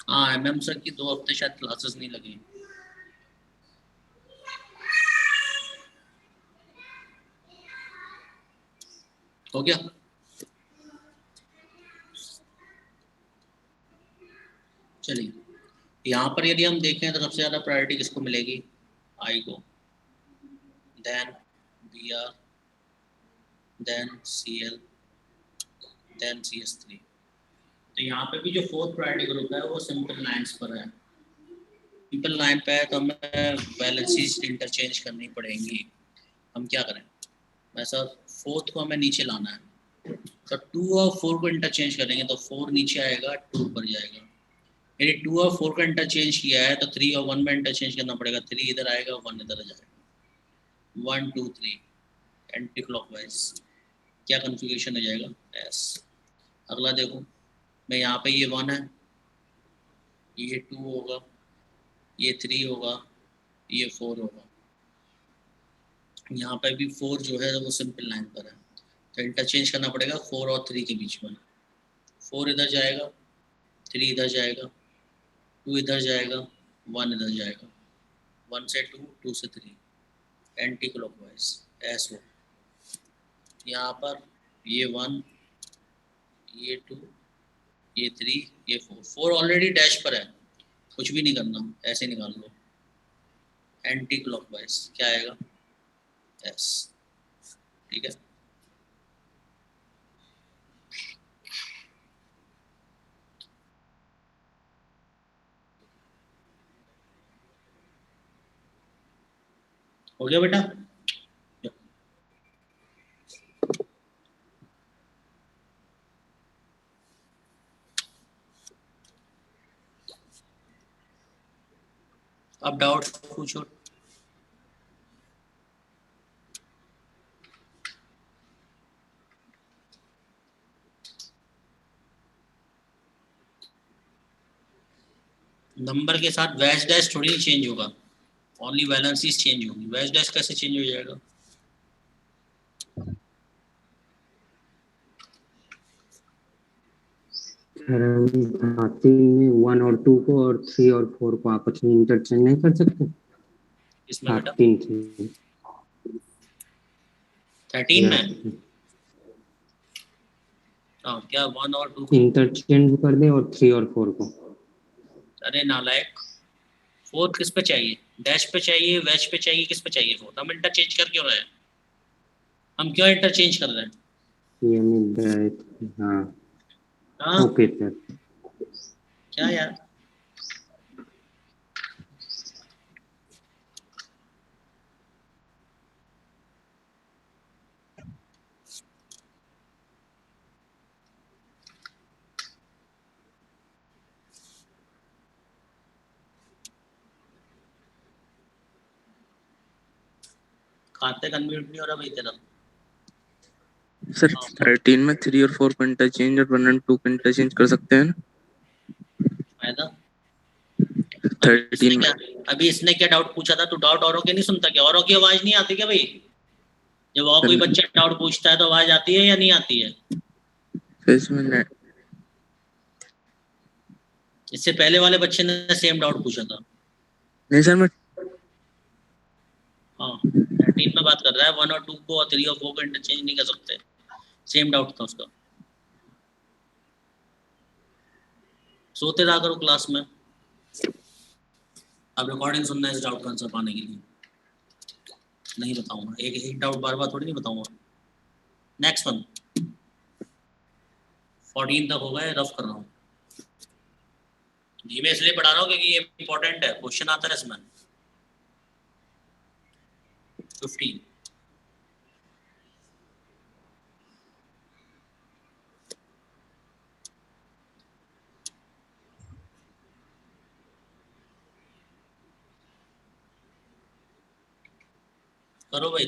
हाँ, MM सर की 2 हफ्ते शायद क्लासेस नहीं लगी। हो गया? चलिए, यहाँ पर यदि हम देखें तो सबसे ज़्यादा प्रायोरिटी किसको मिलेगी? आई को, then BR, then CL, then CS3। तो यहाँ पे भी जो 4th प्रायोरिटी ग्रुप है वो सिंपल लाइंस पर है। सिंपल लाइन पे है तो हमें वैलेंसीज इंटरचेंज करनी पड़ेंगी। हम क्या करें? वैसा 4th को हमें नीचे लाना है, तो 2 और 4 को इंटरचेंज करेंगे तो 4 नीचे आएगा, 2 ऊपर जाएगा। यदि 2 और 4 का इंटरचेंज किया है तो 3 और 1 में इंटरचेंज करना पड़ेगा। 3 इधर आएगा, 1 इधर जाएगा। 1 2 3 एंटी क्लॉकवाइज। क्या कन्फिगरेशन हो जाएगा? एस। अगला देखो, मैं यहाँ पे ये 1 है, ये 2 होगा, ये 3 होगा, ये 4 होगा। यहाँ पे भी 4 जो है वो सिंपल लाइन पर है, तो इंटरचेंज करना पड़ेगा 4 और 3 के बीच में। 4 इधर जाएगा, 3 इधर जाएगा, 2 इधर जाएगा, 1 इधर जाएगा। 1 से 2, 2 से 3 एंटी क्लॉकवाइज एस हो। यहाँ पर ये 1, ये 2, ये 3, ये 4। 4 ऑलरेडी डैश पर है, कुछ भी नहीं करना, ऐसे निकाल लो। एंटी क्लॉकवाइज क्या आएगा? एस। ठीक है, हो गया बेटा? अब डाउट्स पूछो। नंबर के साथ वैज डैश थोड़ी चेंज होगा, ओनली वैलेंसीज चेंज होगी। वैज डैश कैसे चेंज हो जाएगा? हाँ, 3 में 1 और 2 को और 3 और 4 को आपस में इंटरचेंज नहीं कर सकते? इसमें बेटा 13 3 13 में हाँ, क्या 1 और 2 को इंटरचेंज कर दे और 3 और 4 को। अरे नालायक, 4 किस पे चाहिए? डैश पे चाहिए, वैज पे चाहिए, किस पे चाहिए 4? हम इंटरचेंज कर क्यों रहे हैं? हम क्यों इंटरचेंज कर रहे हैं? ये नहीं, हाँ हाँ ओके सर। क्या यार, खाते कन्वर्ट नहीं हो रहा भाई तेरा। सर हाँ, 13 में 3 और 4 को इंटरचेंज और 1 और 2 को इंटरचेंज कर सकते हैं ना? फायदा। 13 में अभी इसने क्या डाउट पूछा था? तू डाउट औरों के नहीं सुनता क्या? औरों की आवाज नहीं आती क्या भाई? जब और कोई सर बच्चा डाउट पूछता है तो आवाज आती है या नहीं आती है? इसमें इससे पहले वाले बच्चे ने सेम डाउट पूछा था। नहीं सर, मैं हाँ 13 में बात कर रहा है, 1 और 2 को और 3 और 4 को इंटरचेंज नहीं कर सकते। सेम डाउट था उसका। सोते रहा करो क्लास में। अब रिकॉर्डिंग सुनना है इस डाउट का आंसर पाने के लिए। नहीं बताऊंगा, एक एक डाउट बार बार थोड़ी नहीं बताऊंगा। नेक्स्ट वन, 14 तक हो गए, रफ कर रहा हूँ। धीमे इसलिए पढ़ा रहा हूँ क्योंकि ये इंपॉर्टेंट है, क्वेश्चन आता है इसमें। 15 करो भाई।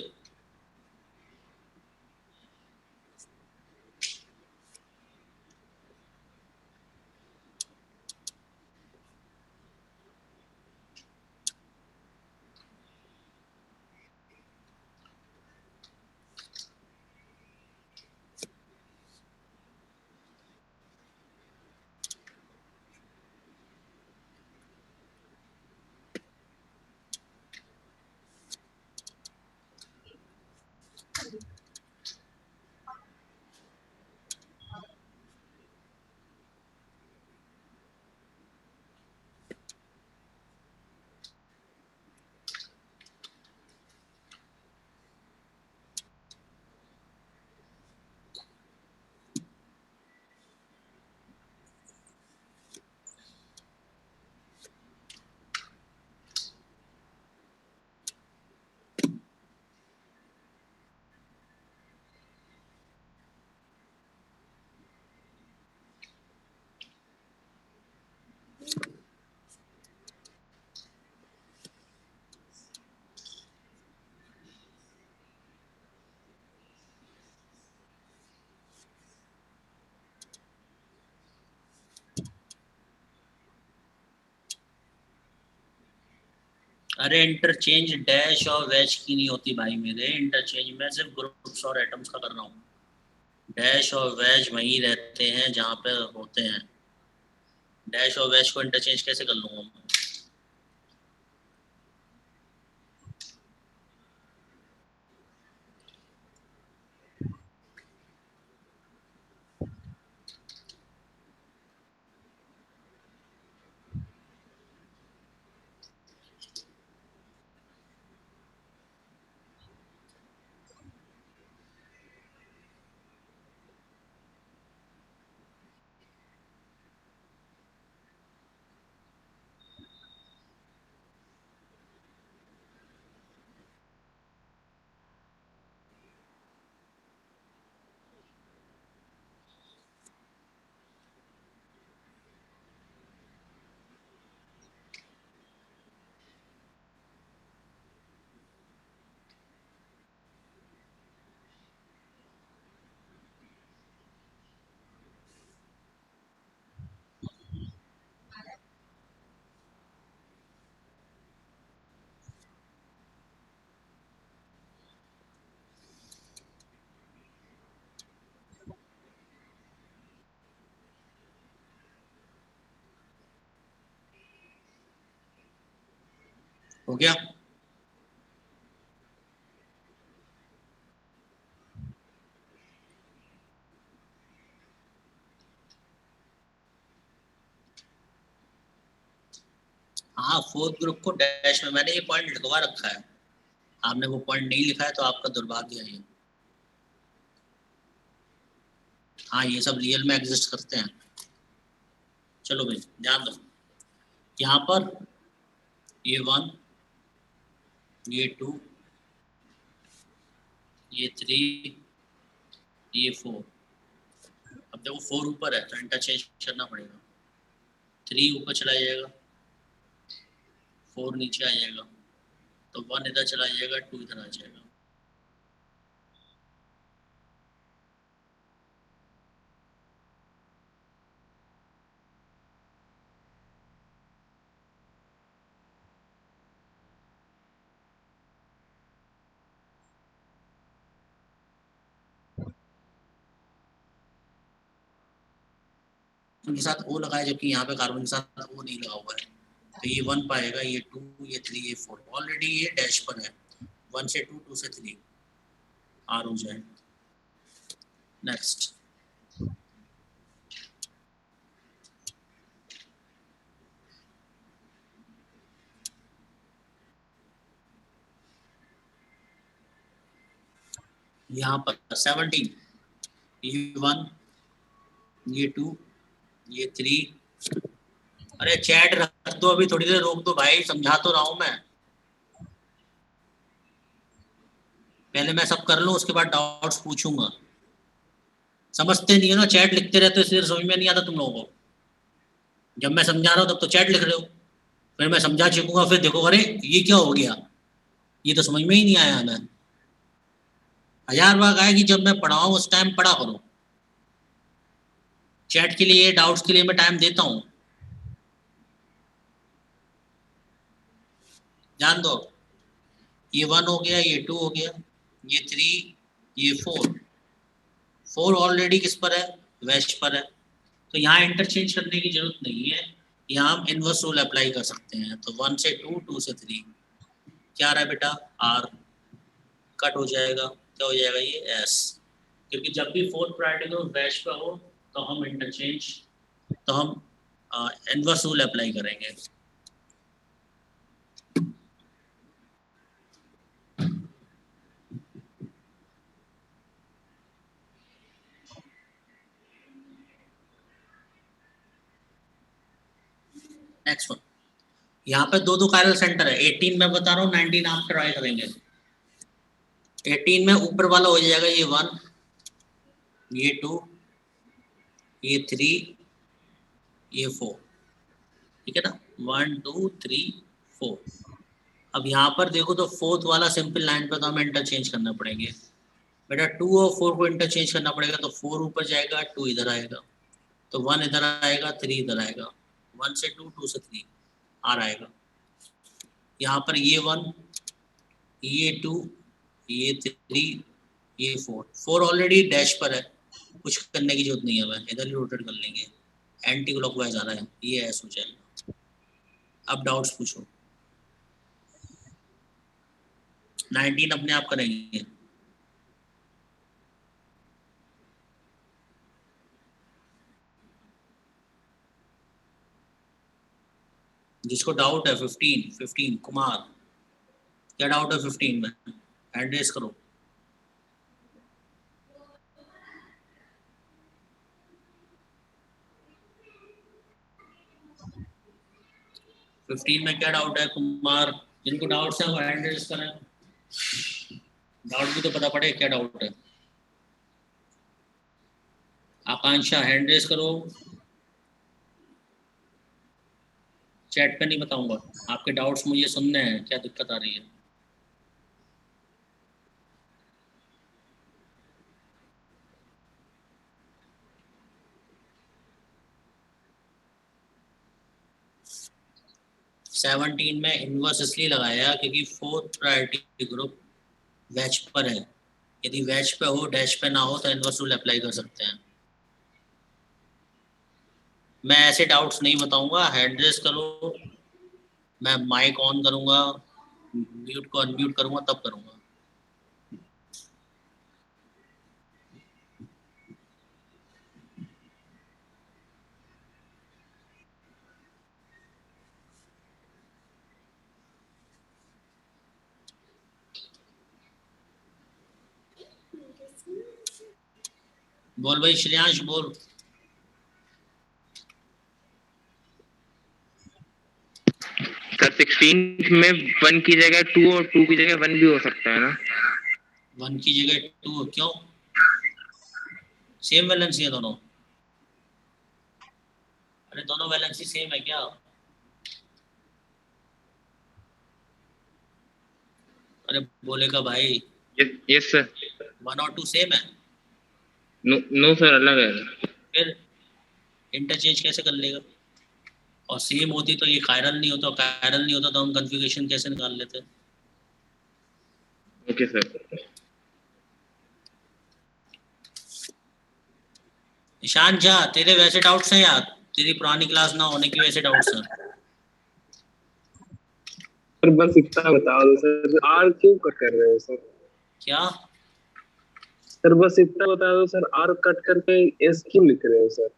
अरे इंटरचेंज डैश और वैज की नहीं होती भाई मेरे। इंटरचेंज में सिर्फ ग्रुप्स और एटम्स का कर रहा हूँ। डैश और वैज वहीं रहते हैं जहाँ पे होते हैं। डैश और वैज को इंटरचेंज कैसे कर लूँगा मैं? हो गया? हाँ, फोर्थ ग्रुप को डैश में मैंने ये पॉइंट लिखवा रखा है, आपने वो पॉइंट नहीं लिखा है तो आपका दुर्भाग्य है ये। हाँ, ये सब रियल में एग्जिस्ट करते हैं। चलो भाई ध्यान दो, यहाँ पर ये 1, ये 2, ये 3, ये 4। अब देखो 4 ऊपर है तो इंटरचेंज करना पड़ेगा। 3 ऊपर चला जाएगा, 4 नीचे आ जाएगा, तो 1 इधर चला जाएगा, 2 इधर आ जाएगा। के साथ O लगा है, जबकि यहाँ पे कार्बन के साथ O नहीं लगा हुआ है, तो ये 1 पाएगा, ये 2, ये 3, ये 4। ऑलरेडी ये डैश पर है, 1 से 2, 2 से 3 R हो जाए। नेक्स्ट, यहाँ पर 17, ये 1, ये 2, ये 3। अरे चैट रख दो, अभी थोड़ी देर रोक दो भाई, समझा तो रहा हूं मैं। पहले मैं सब कर लूं, उसके बाद डाउट्स पूछूंगा। समझते नहीं है ना, चैट लिखते रहते हो इसलिए समझ में नहीं आता तुम लोगों को। जब मैं समझा रहा हूँ तब तो चैट लिख रहे हो, फिर मैं समझा चुकूंगा, फिर देखो अरे ये क्या हो गया, ये तो समझ में ही नहीं आया। मैं 1000 बार कहा कि जब मैं पढ़ाऊं उस टाइम पढ़ा करो। चैट के लिए, डाउट्स के लिए मैं टाइम देता हूं। ध्यान दो, ये 1 हो गया, ये 2 हो गया, ये 3, ये 4। 4 ऑलरेडी किस पर है, वेस्ट पर है, तो यहाँ इंटरचेंज करने की जरूरत नहीं है, यहाँ हम इनवर्स रूल अप्लाई कर सकते हैं। तो 1 से 2, 2 से 3 क्या आ रहा है बेटा, R कट हो जाएगा, क्या हो जाएगा ये S, क्योंकि जब भी 4th प्रायोरिटी ग्रुप वेस्ट पर हो तो हम इंटरचेंज, तो हम इनवर्स रूल अप्लाई करेंगे। नेक्स्ट वन, यहाँ पे 2 कायरल सेंटर है। 18 में बता रहा हूँ, 19 आप ट्राई करेंगे। 18 में ऊपर वाला हो जाएगा ये 1, ये 2, ये 3, ये 4, ठीक है ना, 1 2 3 4। अब यहाँ पर देखो तो 4th वाला सिंपल लाइन पे तो हमें इंटरचेंज करना पड़ेंगे बेटा। 2 और 4 को इंटरचेंज करना पड़ेगा, तो 4 ऊपर जाएगा, 2 इधर आएगा, तो 1 इधर आएगा, 3 इधर आएगा, 1 से 2, 2 से 3 R आएगा। यहाँ पर ये 1, ये 2, ये 3, ये 4 ऑलरेडी डैश पर है, कुछ करने की जरूरत नहीं है, मैं इधर ही रोटेट कर लेंगे, एंटी क्लॉकवाइज आ रहा है, ये ऐसा हो जाएगा। अब डाउट्स पूछो। 19 अपने आप करेंगे। जिसको डाउट है 15 कुमार, क्या डाउट है 15 में, एड्रेस करो। फिफ्टीन में क्या डाउट है कुमार, जिनको डाउट्स है वो एड्रेस करें, डाउट भी तो पता पड़े क्या डाउट है। आकांक्षा हैंड रेस करो, चैट पे नहीं बताऊंगा, आपके डाउट्स मुझे सुनने हैं, क्या दिक्कत आ रही है। सेवनटीन में इनवर्स इसलिए लगाया क्योंकि 4th प्रायोरिटी ग्रुप वैच पर है, यदि वैच पे हो डैश पे ना हो तो इनवर्स रूल अप्लाई कर सकते हैं। मैं ऐसे डाउट्स नहीं बताऊंगा, हैंड रेस करो, मैं माइक ऑन करूंगा, म्यूट को अनम्यूट करूंगा तब करूंगा। बोल भाई श्रेयांश बोल। सर 16 में 1 की जगह 2 और 2 की जगह 1 भी हो सकता है ना? 1 की जगह 2 क्यों? सेम वैलेंसी है दोनों। अरे दोनों वैलेंसी सेम है क्या? अरे बोलेगा भाई। Yes sir. 1 और 2 सेम है। नो सर, अलग है। फिर इंटरचेंज कैसे कर लेगा? और सेम होती तो ये कायरल नहीं होता, कायरल नहीं होता तो हम कन्फिगरेशन कैसे निकाल लेते? Okay sir. ईशान झा तेरे वैसे डाउट्स हैं यार, तेरी पुरानी क्लास ना होने की वजह से डाउट्स हैं। सर बस इतना बता दो सर, आर क्यों कट कर रहे हो सर? क्या? सर बस इतना बता दो सर, आर कट करके एस क्यों लिख रहे हो सर?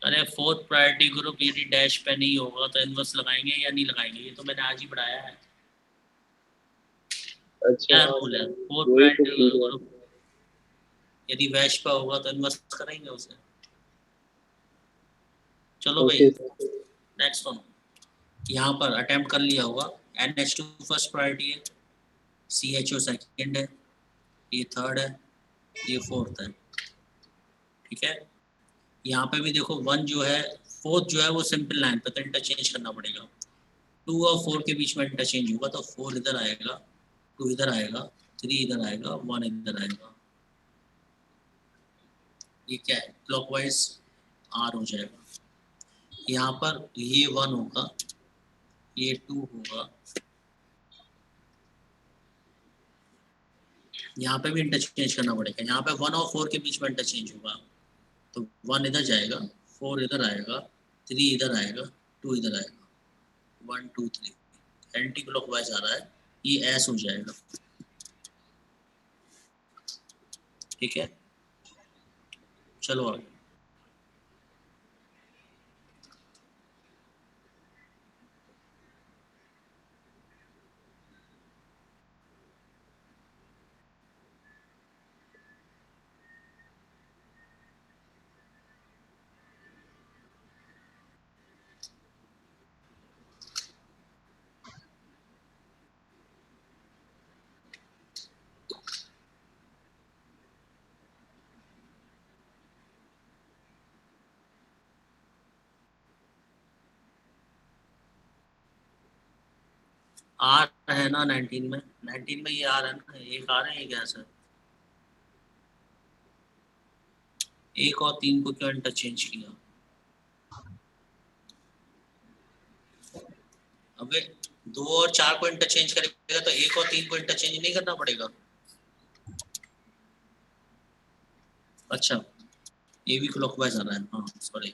अरे फोर्थ प्रायोरिटी ग्रुप यदि डैश पे नहीं होगा तो इनवर्स लगाएंगे या नहीं लगाएंगे, ये तो मैंने आज ही पढ़ाया है। अच्छा क्या रूल है? फोर्थ वही तो प्रायोरिटी पूछ रहा ग्रुप यदि वैश पे होगा तो इनवर्स करेंगे उसे। चलो भाई ओके सर। Next one. यहाँ पर अटेम्प्ट कर लिया होगा। NH2 फर्स्ट प्रायोरिटी है, CHO सेकंड है, ये थर्ड है, ये फोर्थ है। ठीक है, यहाँ पे भी देखो 1 जो है, फोर्थ जो है वो सिंपल लाइन पे तो इंटरचेंज करना पड़ेगा। 2 और 4 के बीच में इंटरचेंज होगा तो 4 इधर आएगा, 2 इधर आएगा, 3 इधर आएगा, 1 इधर आएगा। ये क्या है? क्लॉकवाइज R हो जाएगा। यहाँ पर ये 1 होगा, ये 2 होगा, यहाँ पे भी इंटरचेंज करना पड़ेगा। यहाँ पे 1 और 4 के बीच में इंटरचेंज होगा तो 1 इधर जाएगा, 4 इधर आएगा, 3 इधर आएगा, 2 इधर आएगा, 1 2 3 एंटी क्लॉकवाइज आ रहा है, ये एस हो जाएगा। ठीक है, चलो आगे। आर है ना 19 में, 19 में ये आर है ना, एक आर है, एक ऐसा। 1 और 3 को क्यों इंटरचेंज किया? अबे 2 और 4 को इंटरचेंज करेगा तो 1 और 3 को इंटरचेंज नहीं करना पड़ेगा? अच्छा ये भी क्लॉकवाइज आ रहा है, हाँ सॉरी।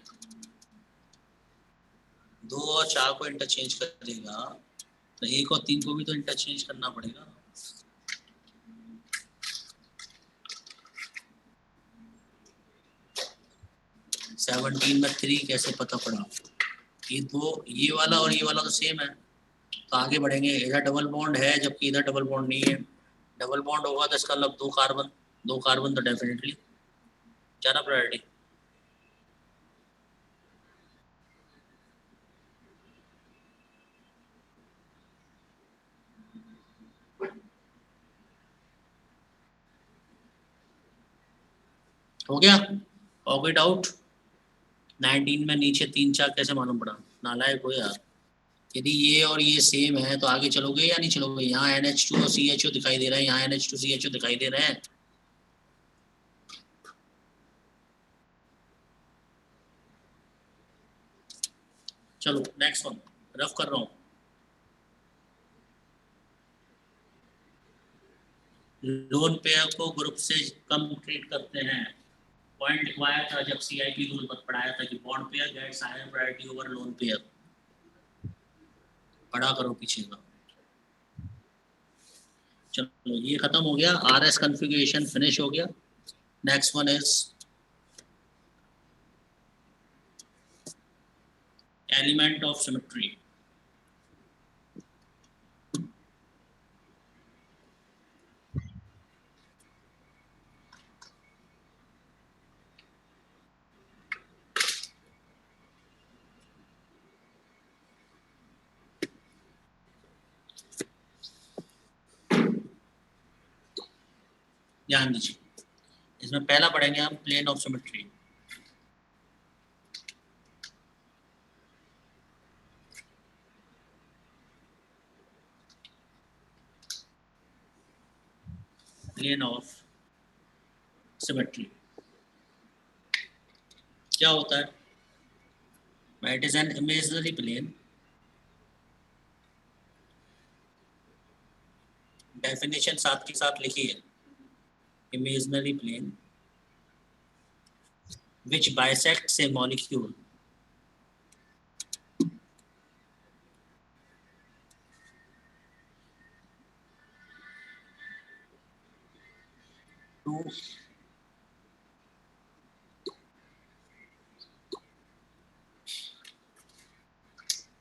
2 और 4 को इंटरचेंज करेगा तो 1 और 3 को भी तो इंटरचेंज करना पड़ेगा। सेवनटीन में 3 कैसे पता पड़ा? ये दो, ये वाला और ये वाला तो सेम है तो आगे बढ़ेंगे। इधर डबल बॉन्ड है जबकि इधर डबल बॉन्ड नहीं है। डबल बॉन्ड होगा तो इसका मतलब 2 कार्बन, 2 कार्बन तो डेफिनेटली ज़्यादा प्रायोरिटी। हो गया? और कोई डाउट? 19 में नीचे 3 4 कैसे मालूम पड़ा? नालायक हो यार। यदि ये और ये सेम है तो आगे चलोगे या नहीं चलोगे? यहाँ NH2 और CHO दिखाई दे रहा है, यहाँ NH2 CHO दिखाई दे रहे हैं। चलो नेक्स्ट वन रफ कर रहा हूँ। लोन पेयर को ग्रुप से कम ट्रीट करते हैं। पॉइंट लिखवाया था जब CIP रूल पढ़ाया था कि bond pair gets higher priority over lone pair. पढ़ा करो पीछे का। चलो ये खत्म हो गया, RS कॉन्फ़िगरेशन फिनिश हो गया। Next one is element of symmetry. ध्यान दीजिए, इसमें पहला पढ़ेंगे हम plane of symmetry. Plane of symmetry क्या होता है? It is an imaginary plane. Definition साथ के साथ लिखी है, imaginary plane which bisects a molecule to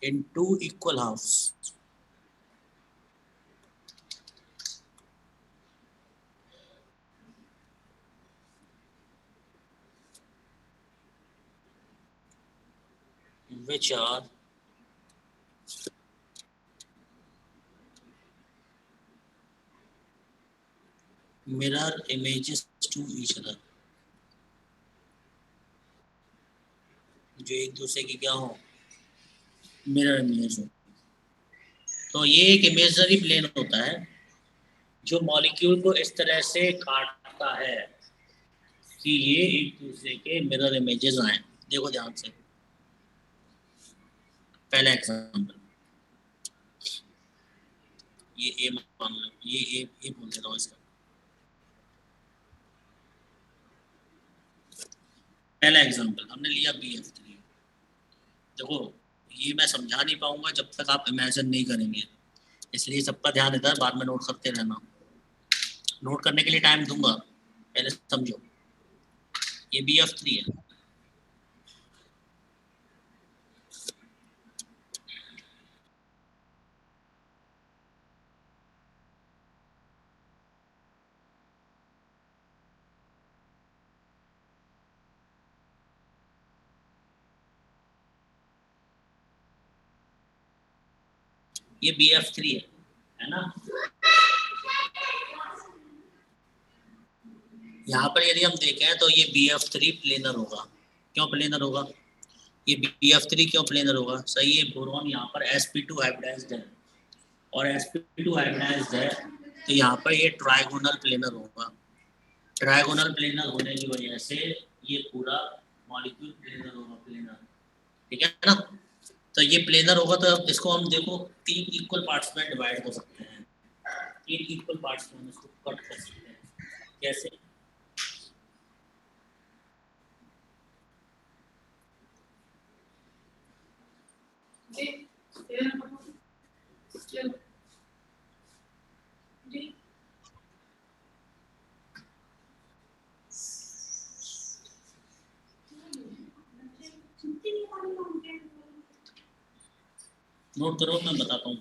in two equal halves. Which are mirror images to each other, जो एक दूसरे की क्या हो, मिरर इमेज हो। तो ये एक इमेजिनरी प्लेन होता है जो मॉलिक्यूल को इस तरह से काटता है कि ये एक दूसरे के मिरर इमेजेस आए। देखो ध्यान से, पहला एग्जांपल, ये ए मान लो, ये ए बोल देता हूँ इसका। पहला एग्जांपल हमने लिया BF3। देखो ये मैं समझा नहीं पाऊंगा जब तक आप इमेजिन नहीं करेंगे, इसलिए सबका ध्यान इधर, बाद में नोट करते रहना। नोट करने के लिए टाइम दूंगा, पहले समझो। ये BF3 है, ये BF3 है ना। यहाँ पर यदि हम देखें तो ये BF3 प्लेनर होगा। क्यों प्लेनर होगा? ये BF3 क्यों प्लेनर होगा? सही है, बोरॉन यहाँ पर sp2 हाइब्रिडाइज्ड है और sp2 हाइब्रिडाइज्ड है, तो यहाँ पर ये ट्राइगोनल प्लेनर होगा। ट्राइगोनल प्लेनर होने की वजह से ये पूरा मॉलिक्यूल प्लेनर होगा, प्लेनर, ठीक है ना। तो ये प्लेनर होगा, तो इसको हम देखो 3 इक्वल पार्ट्स में डिवाइड कर सकते हैं। 3 इक्वल पार्ट्स में इसको कट कर सकते हैं। कैसे? नोट करो, मैं बताता हूँ।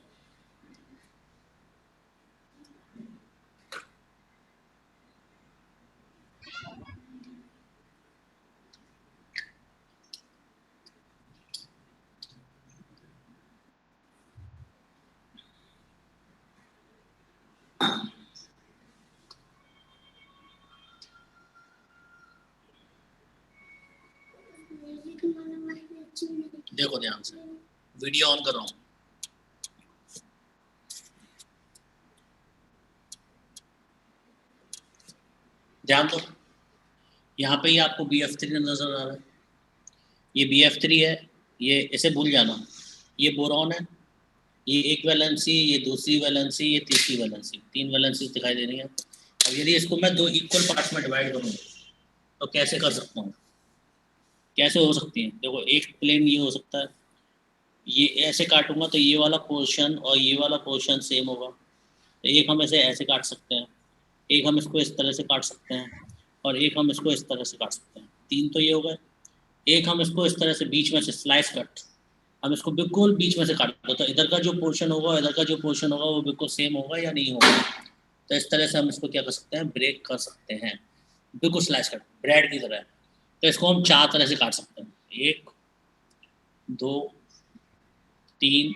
देखो ध्यान से, वीडियो ऑन कर रहा हूँ। ध्यान दो, यहाँ पे ही आपको BF3 नजर आ रहा है। ये BF3 है, ये इसे भूल जाना। ये बोरॉन है, ये एक वैलेंसी, ये दूसरी वैलेंसी, ये तीसरी वैलेंसी, 3 वैलेंसी दिखाई दे रही है। अब यदि इसको मैं 2 इक्वल पार्ट्स में डिवाइड करूँ तो कैसे कर सकता हूँ? कैसे हो सकती है? देखो, एक प्लेन ये हो सकता है, ये ऐसे काटूंगा तो ये वाला पोर्शन और ये वाला पोर्शन सेम होगा, तो एक हम इसे ऐसे काट सकते हैं, एक हम इसको इस तरह से काट सकते हैं, और एक हम इसको इस तरह से काट सकते हैं। 3 तो ये हो गए। एक हम इसको इस तरह से बीच में से स्लाइस कट, हम इसको बिल्कुल बीच में से काट दो, तो इधर का जो पोर्शन होगा इधर का जो पोर्शन होगा वो बिल्कुल सेम होगा या नहीं होगा। तो इस तरह से हम इसको क्या कर सकते हैं, ब्रेक कर सकते हैं, बिल्कुल स्लाइस कट ब्रेड की तरह। तो इसको हम 4 तरह से काट सकते हैं, 1 2 3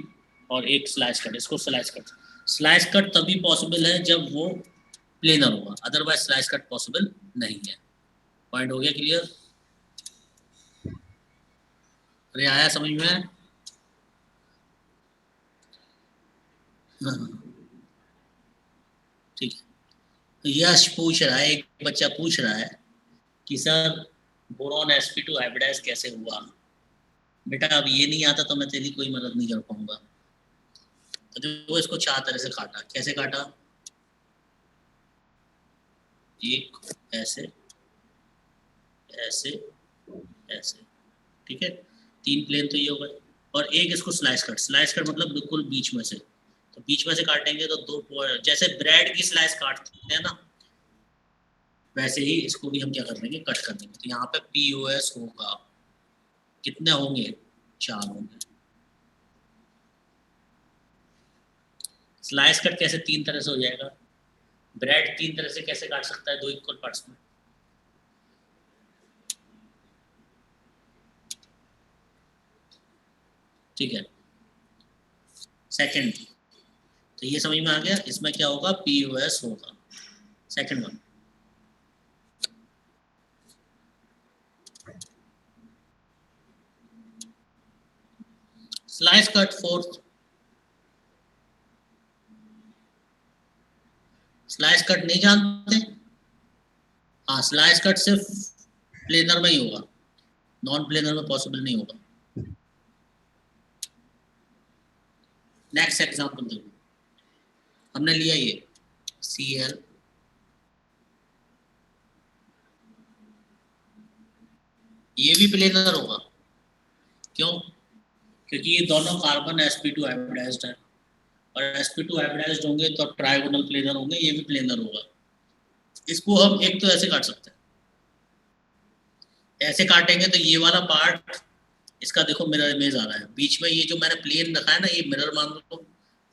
और एक स्लाइस कट। इसको स्लाइस कट तभी पॉसिबल है जब वो प्लेनर होगा, अदरवाइज स्लाइस कट पॉसिबल नहीं है। पॉइंट हो गया क्लियर? अरे आया समझ में? ठीक है। यश पूछ रहा है, एक बच्चा पूछ रहा है कि सर बोरॉन sp2 हाइब्रिडाइज कैसे हुआ? बेटा अब ये नहीं आता तो मैं तेरी कोई मदद नहीं कर पाऊंगा। तो जो इसको 4 तरह से काटा, कैसे काटा? एक ऐसे ऐसे ऐसे, ठीक है, 3 प्लेन तो ये हो गए। और एक इसको स्लाइस कट मतलब बिल्कुल बीच में से, तो बीच में से काटेंगे तो 2 जैसे ब्रेड की स्लाइस काटते हैं ना, वैसे ही इसको भी हम क्या कर देंगे, कट कर देंगे। तो यहाँ पे POS होगा, कितने होंगे? 4 होंगे। स्लाइस कट कैसे 3 तरह से हो जाएगा? ब्रेड 3 तरह से कैसे काट सकता है 2 इक्वल पार्ट्स में? ठीक है, सेकंड, तो ये समझ में आ गया। इसमें क्या होगा, POS होगा। Second one, slice cut fourth. Slice cut नहीं जानते? हाँ, स्लाइस कट सिर्फ प्लेनर में ही होगा, नॉन प्लेनर में पॉसिबल नहीं होगा। नेक्स्ट एग्जांपल देखो, हमने लिया ये Cl, ये भी प्लेनर होगा। क्यों? क्योंकि ये दोनों कार्बन sp2 हाइब्रिडाइज्ड है, और sp2 हाइब्रिडाइज्ड होंगे तो ट्राइगोनल प्लेनर होंगे, ये भी प्लेनर होगा। इसको हम एक तो ऐसे काट सकते हैं, ऐसे काटेंगे तो ये वाला पार्ट इसका देखो मिरर इमेज आ रहा है, बीच में ये जो मैंने प्लेन रखा है ना, ये मिरर मान लो, तो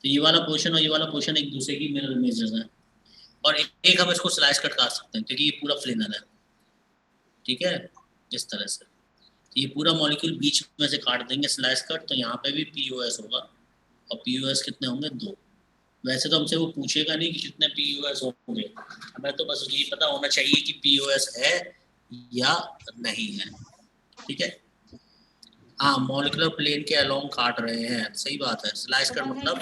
ये वाला पोर्शन और ये वाला पोर्शन एक दूसरे की मिरर इमेजेस है। और एक हम इसको स्लाइस कट काट सकते हैं क्योंकि ये पूरा प्लेनर है, ठीक है, इस तरह से। तो ये पूरा मॉलिक्यूल बीच में से काट देंगे स्लाइस कट, तो यहाँ पे भी POS होगा, और POS कितने होंगे? 2। वैसे तो हमसे वो पूछेगा नहीं कि कितने POS होंगे, हमें तो बस यही पता होना चाहिए कि POS है या नहीं है, ठीक है। हाँ, मॉलिक्यूलर प्लेन के अलोंग काट रहे हैं, सही बात है। स्लाइस कट मतलब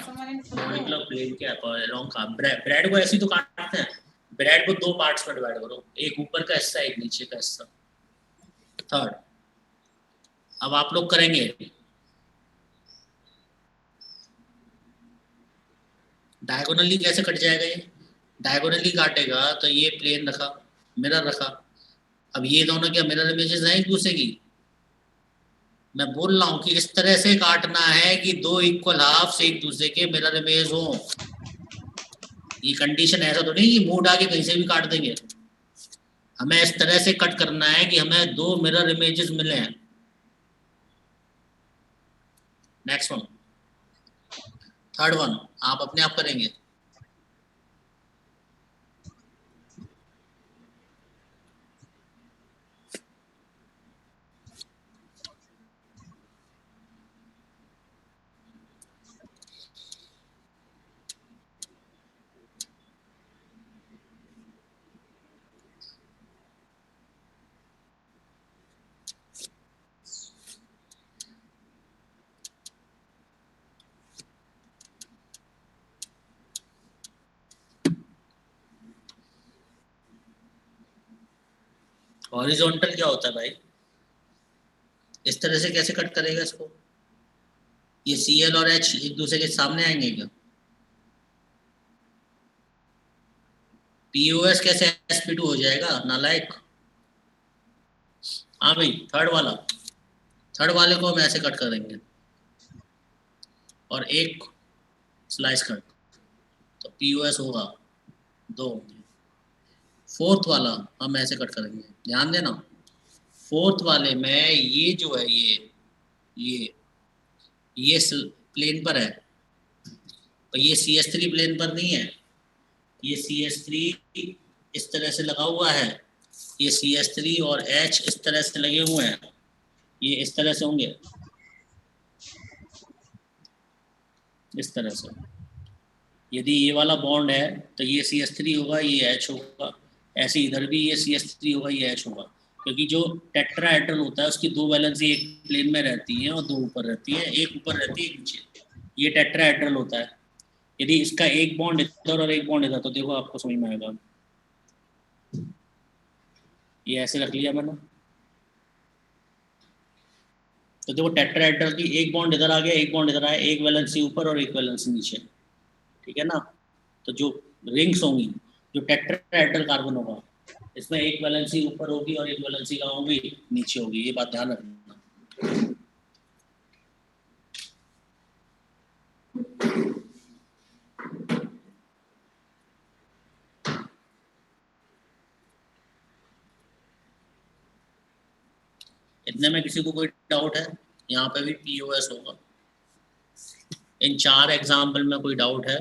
मॉलिक्यूलर प्लेन के अलोंग काट। ब्रेड को ऐसे ही तो काटते हैं, ब्रेड को 2 पार्ट्स में डिवाइड करो, एक ऊपर का हिस्सा एक नीचे का हिस्सा। थर्ड, अब आप लोग करेंगे डायगोनली कैसे कट जाएगा? ये डायगोनली काटेगा तो ये प्लेन रखा, मिरर रखा, अब ये दोनों क्या मिरर इमेजेस हैं एक दूसरे की? मैं बोल रहा हूं कि इस तरह से काटना है कि 2 इक्वल हाफ्स एक दूसरे के मिरर इमेज हो। ये कंडीशन ऐसा तो नहीं कि मूड आके कहीं से भी काट देंगे, हमें इस तरह से कट करना है कि हमें 2 मिरर इमेजेस मिले हैं। नेक्स्ट वन, थर्ड वन, आप अपने आप करेंगे। हॉरिजॉन्टल क्या होता है भाई? इस तरह से कैसे कट करेगा इसको? ये Cl और H एक दूसरे के सामने आएंगे क्या? POS कैसे sp2 हो जाएगा नालायक? हाँ भाई, थर्ड वाले को हम ऐसे कट करेंगे और एक स्लाइस कट, तो पीओएस होगा 2 होंगे। फोर्थ वाला हम ऐसे कट करेंगे, ध्यान देना। फोर्थ वाले में ये जो है ये प्लेन पर है, तो ये CS3 प्लेन पर नहीं है, ये CS3 इस तरह से लगा हुआ है, ये CS3 और H इस तरह से लगे हुए हैं, ये इस तरह से होंगे, इस तरह से। यदि ये वाला बॉन्ड है तो ये CS3 होगा, ये H होगा, ऐसे इधर भी ये CS3 होगा, ये H होगा, क्योंकि जो टेट्राहेड्रल होता है उसकी 2 वैलेंसी एक प्लेन में रहती है और 2 ऊपर रहती है, एक ऊपर रहती है एक नीचे, ये टेट्राहेड्रल होता है। यदि इसका एक बॉन्ड इधर और एक बॉन्ड इधर, तो देखो आपको समझ में आएगा। ये ऐसे रख लिया मैंने, तो देखो टेट्राहेड्रल की एक बॉन्ड इधर आ गया, एक बॉन्ड इधर आया, एक वैलेंसी ऊपर और एक वैलेंसी नीचे, ठीक है ना। तो जो रिंग्स होंगी, जो टेट्राहेड्रल कार्बन होगा, इसमें एक वैलेंसी ऊपर होगी और एक वैलेंसी कहाँ होगी, नीचे होगी, ये बात ध्यान रखना। इतने में किसी को कोई डाउट है? यहाँ पे भी पीओएस होगा। इन 4 एग्जाम्पल में कोई डाउट है?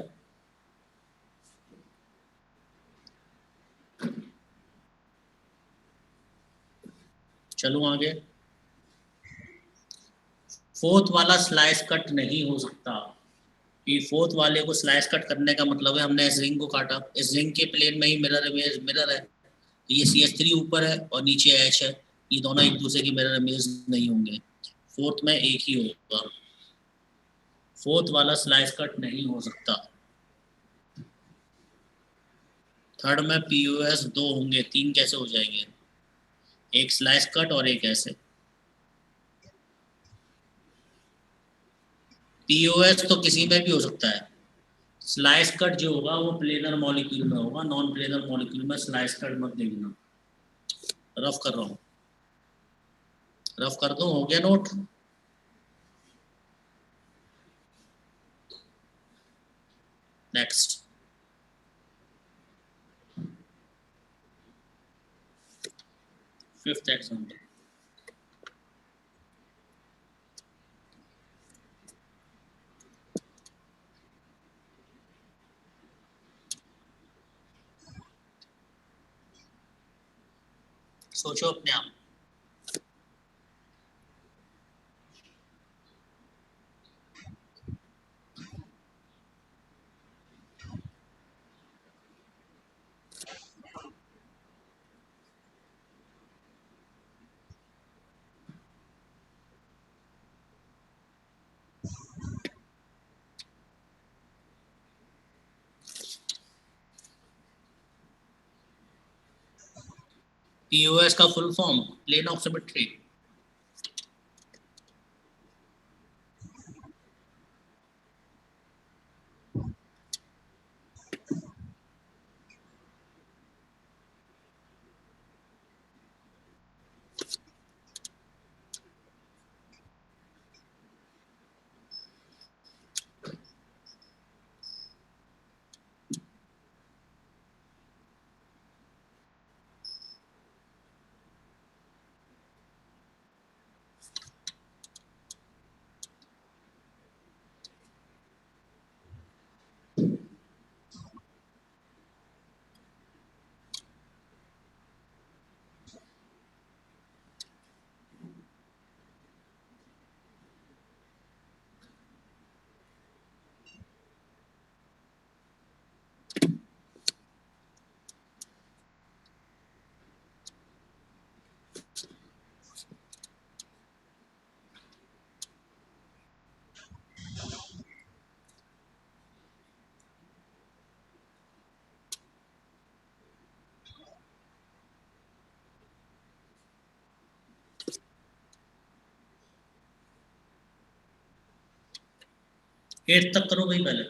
चलो आगे। फोर्थ वाला स्लाइस कट नहीं हो सकता, कि फोर्थ वाले को स्लाइस कट करने का मतलब है हमने इस रिंग को काटा, इस रिंग के प्लेन में ही मिरर इमेज मिरर है, तो ये CS3 ऊपर है और नीचे H है, ये दोनों एक दूसरे की मिरर इमेज नहीं होंगे, फोर्थ में एक ही होगा, फोर्थ वाला स्लाइस कट नहीं हो सकता। थर्ड में पीओएस 2 होंगे, 3 कैसे हो जाएंगे? एक स्लाइस कट और एक ऐसे। पीओएस तो किसी में भी हो सकता है, स्लाइस कट जो होगा वो प्लेनर मॉलिक्यूल में होगा, नॉन प्लेनर मॉलिक्यूल में स्लाइस कट मत देखना। रफ कर रहा हूँ, रफ कर दो, हो गया नोट? Next, fifth example. सोचो अपने आप। पीओएस का full form plane of symmetry. Eight तक करो भाई पहले।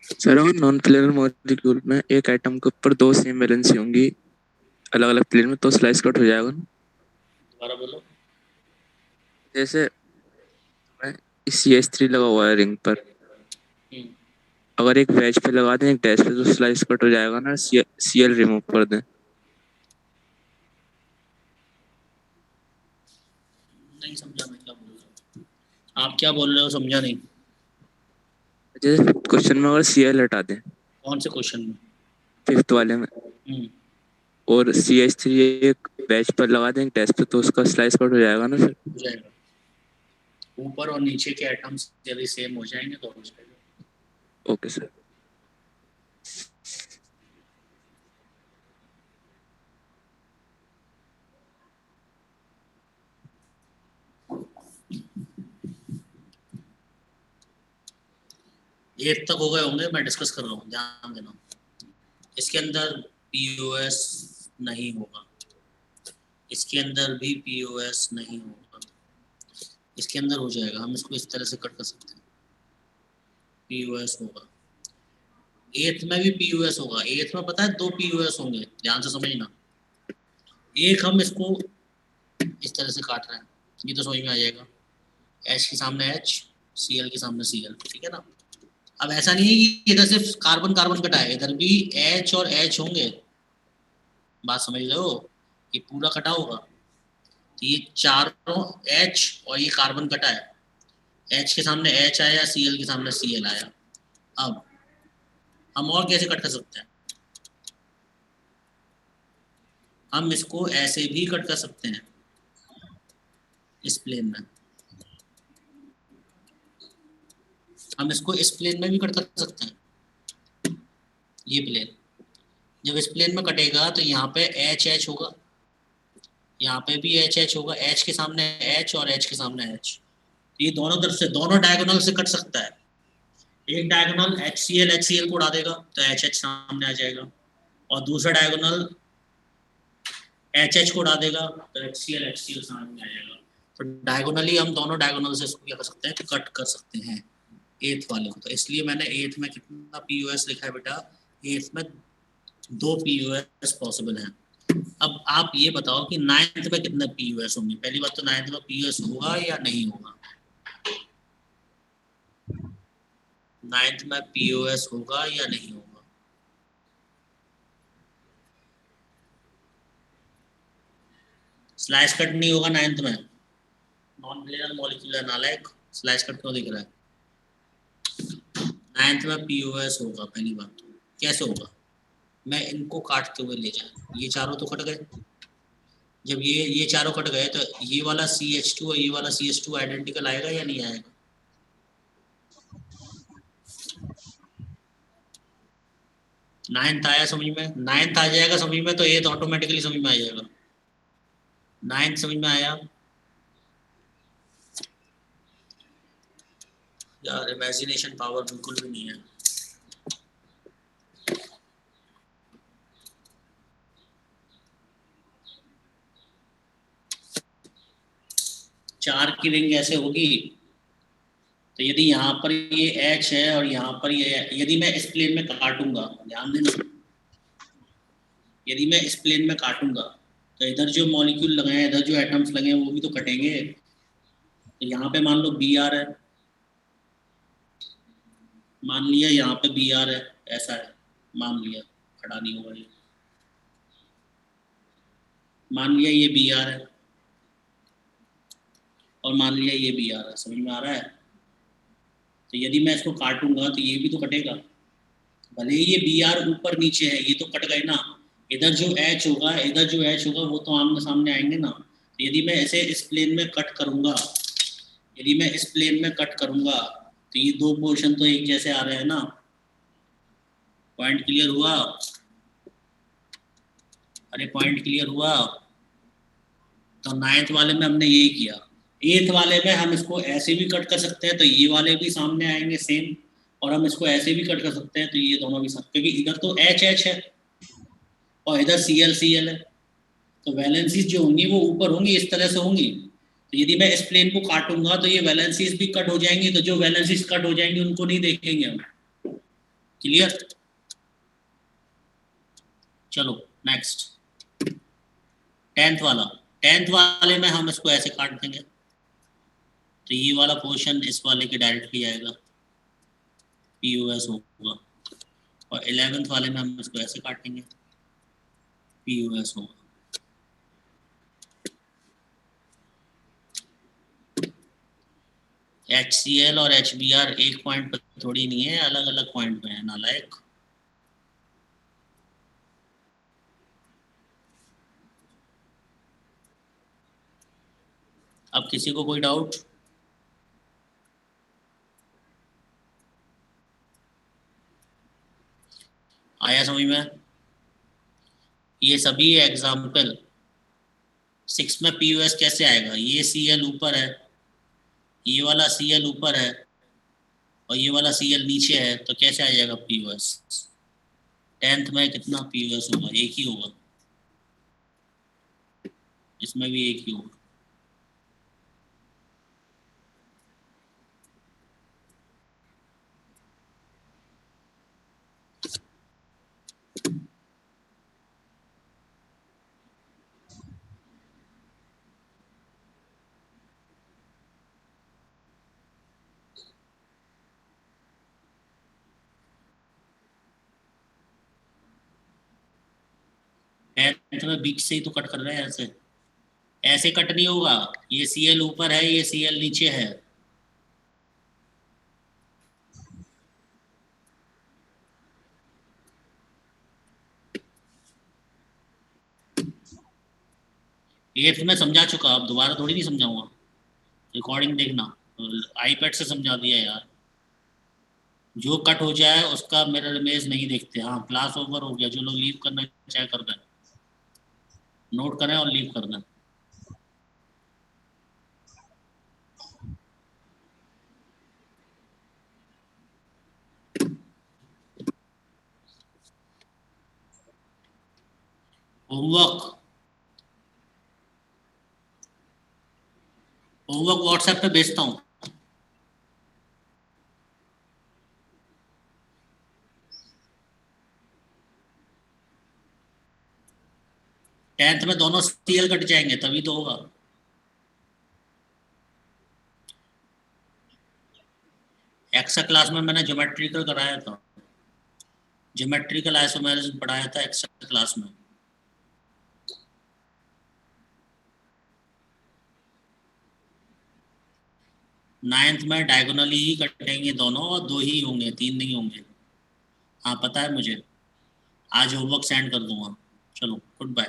सर अगर नॉन प्लेनर मॉलिक्यूल में एक एटम के ऊपर दो सेम वैलेंसी होंगी अलग अलग प्लेन में, तो स्लाइस कट हो जाएगा ना? दोबारा बोलो। जैसे CH3 लगा हुआ है रिंग पर, हम्म, अगर एक वेज पे लगा दें एक डैश पे, तो स्लाइस कट हो जाएगा ना? Cl रिमूव कर दें। नहीं समझा मैं क्या बोल रहा हूँ। आप क्या बोल रहे हो समझा नहीं। जैसे क्वेश्चन में अगर Cl हटा दें कौन से क्वेश्चन में? 5th वाले में, हम्म, और CH3 एक वेज पर लगा दें एक डैश पे, तो उसका स्लाइस कट हो जाएगा ना फिर? हो जाएगा। ऊपर और नीचे के एटम्स यदि सेम हो जाएंगे तो हो जाएगा। Okay sir. ये तक हो गए होंगे, मैं डिस्कस कर रहा हूँ, ध्यान देना। इसके अंदर POS नहीं होगा, इसके अंदर भी POS नहीं होगा, इसके अंदर हो जाएगा। हम इसको इस तरह से कट कर सकते हैं, POS होगा। 8th में भी POS होगा। 8th में पता है 2 POS होंगे, ध्यान से समझना। एक हम इसको इस तरह से काट रहे हैं, ये तो समझ में आ जाएगा। H के सामने H, Cl के सामने Cl, ठीक है ना। अब ऐसा नहीं है कि इधर सिर्फ कार्बन कार्बन कटा है, इधर भी H और H होंगे, बात समझ रहे हो। ये पूरा कटा होगा, तो ये चारों H और ये कार्बन कटा है, H के सामने H आया, Cl के सामने Cl आया। अब हम और कैसे कट कर सकते हैं? हम इसको ऐसे भी कट कर सकते हैं, इस प्लेन में। हम इसको इस प्लेन में भी कट कर सकते हैं। ये प्लेन जब इस प्लेन में कटेगा तो यहाँ पे H H होगा, यहाँ पे भी H H होगा, H के सामने H और H के सामने H। ये दोनों तरफ से, दोनों डायगोनल से कट सकता है। एक डायगोनल HCl को उड़ा देगा तो HH सामने आ जाएगा, और दूसरा डायगोनल HH को उड़ा देगा तो HCl सामने आ जाएगा। तो डायगोनली हम दोनों डायगोनल से इसको क्या कर सकते हैं, कट कर सकते हैं 8th वाले को। तो इसलिए मैंने 8th में कितना POS लिखा है बेटा? 8th में 2 POS पॉसिबल हैं। अब आप ये बताओ कि 9th में कितने POS होंगे? पहली बात तो 9th में POS होगा या नहीं होगा? 9th में POS होगा या नहीं होगा? स्लाइस कट नहीं होगा 9th में। नॉन प्लेनर मॉलिक्यूल है नालायक, स्लाइस कट क्यों दिख रहा है? 9th में POS होगा। पहली बात तो कैसे होगा? मैं इनको काटते हुए ले जाए, ये चारों तो कट गए। जब ये चारों कट गए तो ये वाला CH2 और ये वाला CH2 आइडेंटिकल आएगा या नहीं आएगा? नाइन्थ आया समझ में? 9th आ जाएगा समझ में तो 8th ऑटोमेटिकली समझ में आ जाएगा। 9th समझ में आया यार? इमेजिनेशन पावर बिल्कुल भी नहीं है। चार की रिंग ऐसे होगी, तो यदि यहाँ पर ये H है और यहाँ पर ये, यदि मैं इस प्लेन में काटूंगा, ध्यान देना, यदि मैं इस प्लेन में काटूंगा तो इधर जो मॉलिक्यूल लगे हैं, इधर जो एटम्स लगे हैं वो भी तो कटेंगे। तो यहाँ पे मान लो Br है, मान लिया यहाँ पे Br है, ऐसा है, मान लिया, खड़ा नहीं होगा ये, मान लिया ये Br है और मान लिया ये Br है। समझ में आ रहा है? तो यदि मैं इसको काटूंगा तो ये भी तो कटेगा, भले ही ये Br ऊपर नीचे है, ये तो कट गए ना। इधर जो H होगा, इधर जो H होगा वो तो आमने सामने आएंगे ना। तो यदि मैं ऐसे इस प्लेन में कट करूंगा, यदि मैं इस प्लेन में कट करूंगा तो ये दो पोर्शन तो एक जैसे आ रहे हैं ना। पॉइंट क्लियर हुआ? अरे पॉइंट क्लियर हुआ? तो 9th वाले में हमने यही किया। 8th वाले में हम इसको ऐसे भी कट कर सकते हैं तो ये वाले भी सामने आएंगे सेम, और हम इसको ऐसे भी कट कर सकते हैं तो ये दोनों भी साथ, क्योंकि इधर तो H H है और इधर Cl Cl है। तो वैलेंसीज जो होंगी वो ऊपर होंगी, इस तरह से होंगी। तो यदि मैं इस प्लेन को काटूंगा तो ये वैलेंसीज भी कट हो जाएंगे, तो जो वैलेंसीज कट हो जाएंगे उनको नहीं देखेंगे हम। क्लियर? चलो नेक्स्ट 10th वाला। 10th वाले में हम इसको ऐसे काट देंगे, तो ये वाला पोर्शन इस वाले के डायरेक्टली आएगा, POS होगा। और 11th वाले में हम इसको ऐसे काटेंगे, POS होगा। HCl और HBr एक पॉइंट पर थोड़ी नहीं है, अलग अलग पॉइंट पे है नालायक। अब किसी को कोई डाउट? आया समझ में? ये सभी एग्जाम्पल 6 में POS कैसे आएगा? ये Cl ऊपर है, ये वाला Cl ऊपर है और ये वाला Cl नीचे है, तो कैसे आ जाएगा POS? 10th में कितना POS होगा? एक ही होगा, इसमें भी एक ही होगा। टेंथ में बीच से ही तो कट कर रहे हैं, ऐसे ऐसे कट नहीं होगा। ये Cl ऊपर है, ये Cl नीचे है। एट्थ में समझा चुका, अब दोबारा थोड़ी नहीं समझाऊंगा, रिकॉर्डिंग देखना। आईपैड से समझा दिया यार। जो कट हो जाए उसका मिरर इमेज नहीं देखते। हाँ, क्लास ओवर हो गया, जो लोग लीव करना चाहे कर दें, नोट करें और लीव कर दें। होमवर्क व्हाट्सएप पे भेजता हूँ। टेंथ में दोनों Cl कट जाएंगे तभी तो होगा। एक्स्ट्रा क्लास में मैंने ज्योमेट्रिकल कराया था, ज्योमेट्रिकल आइसोमेरिज्म पढ़ाया था एक्स्ट्रा क्लास में। नाइन्थ में डायगोनली ही कटेंगे दोनों, और दो ही होंगे, तीन नहीं होंगे। हाँ पता है मुझे, आज होमवर्क सेंड कर दूंगा। चलो गुड बाय।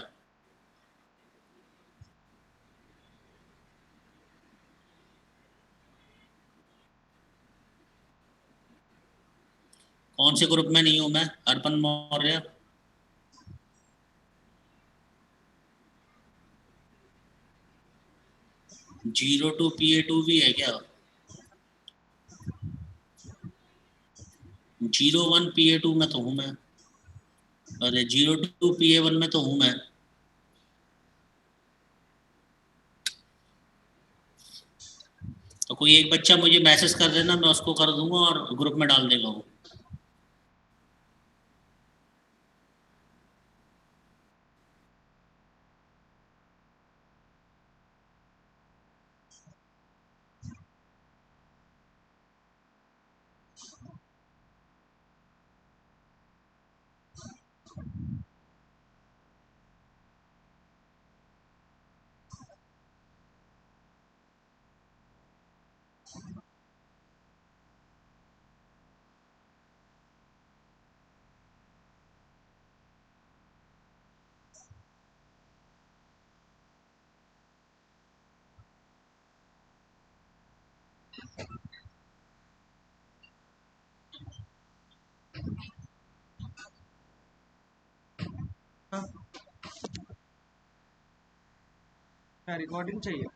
कौन से ग्रुप में नहीं हूँ मैं? अर्पण मौर्य। जीरो टू PA2 भी है क्या? 01 PA2 में तो हूँ मैं। अरे 02 PA1 में तो हूँ मैं। तो कोई एक बच्चा मुझे मैसेज कर देना, मैं उसको कर दूंगा और ग्रुप में डाल देगा वो। रिकॉर्डिंग चाहिए।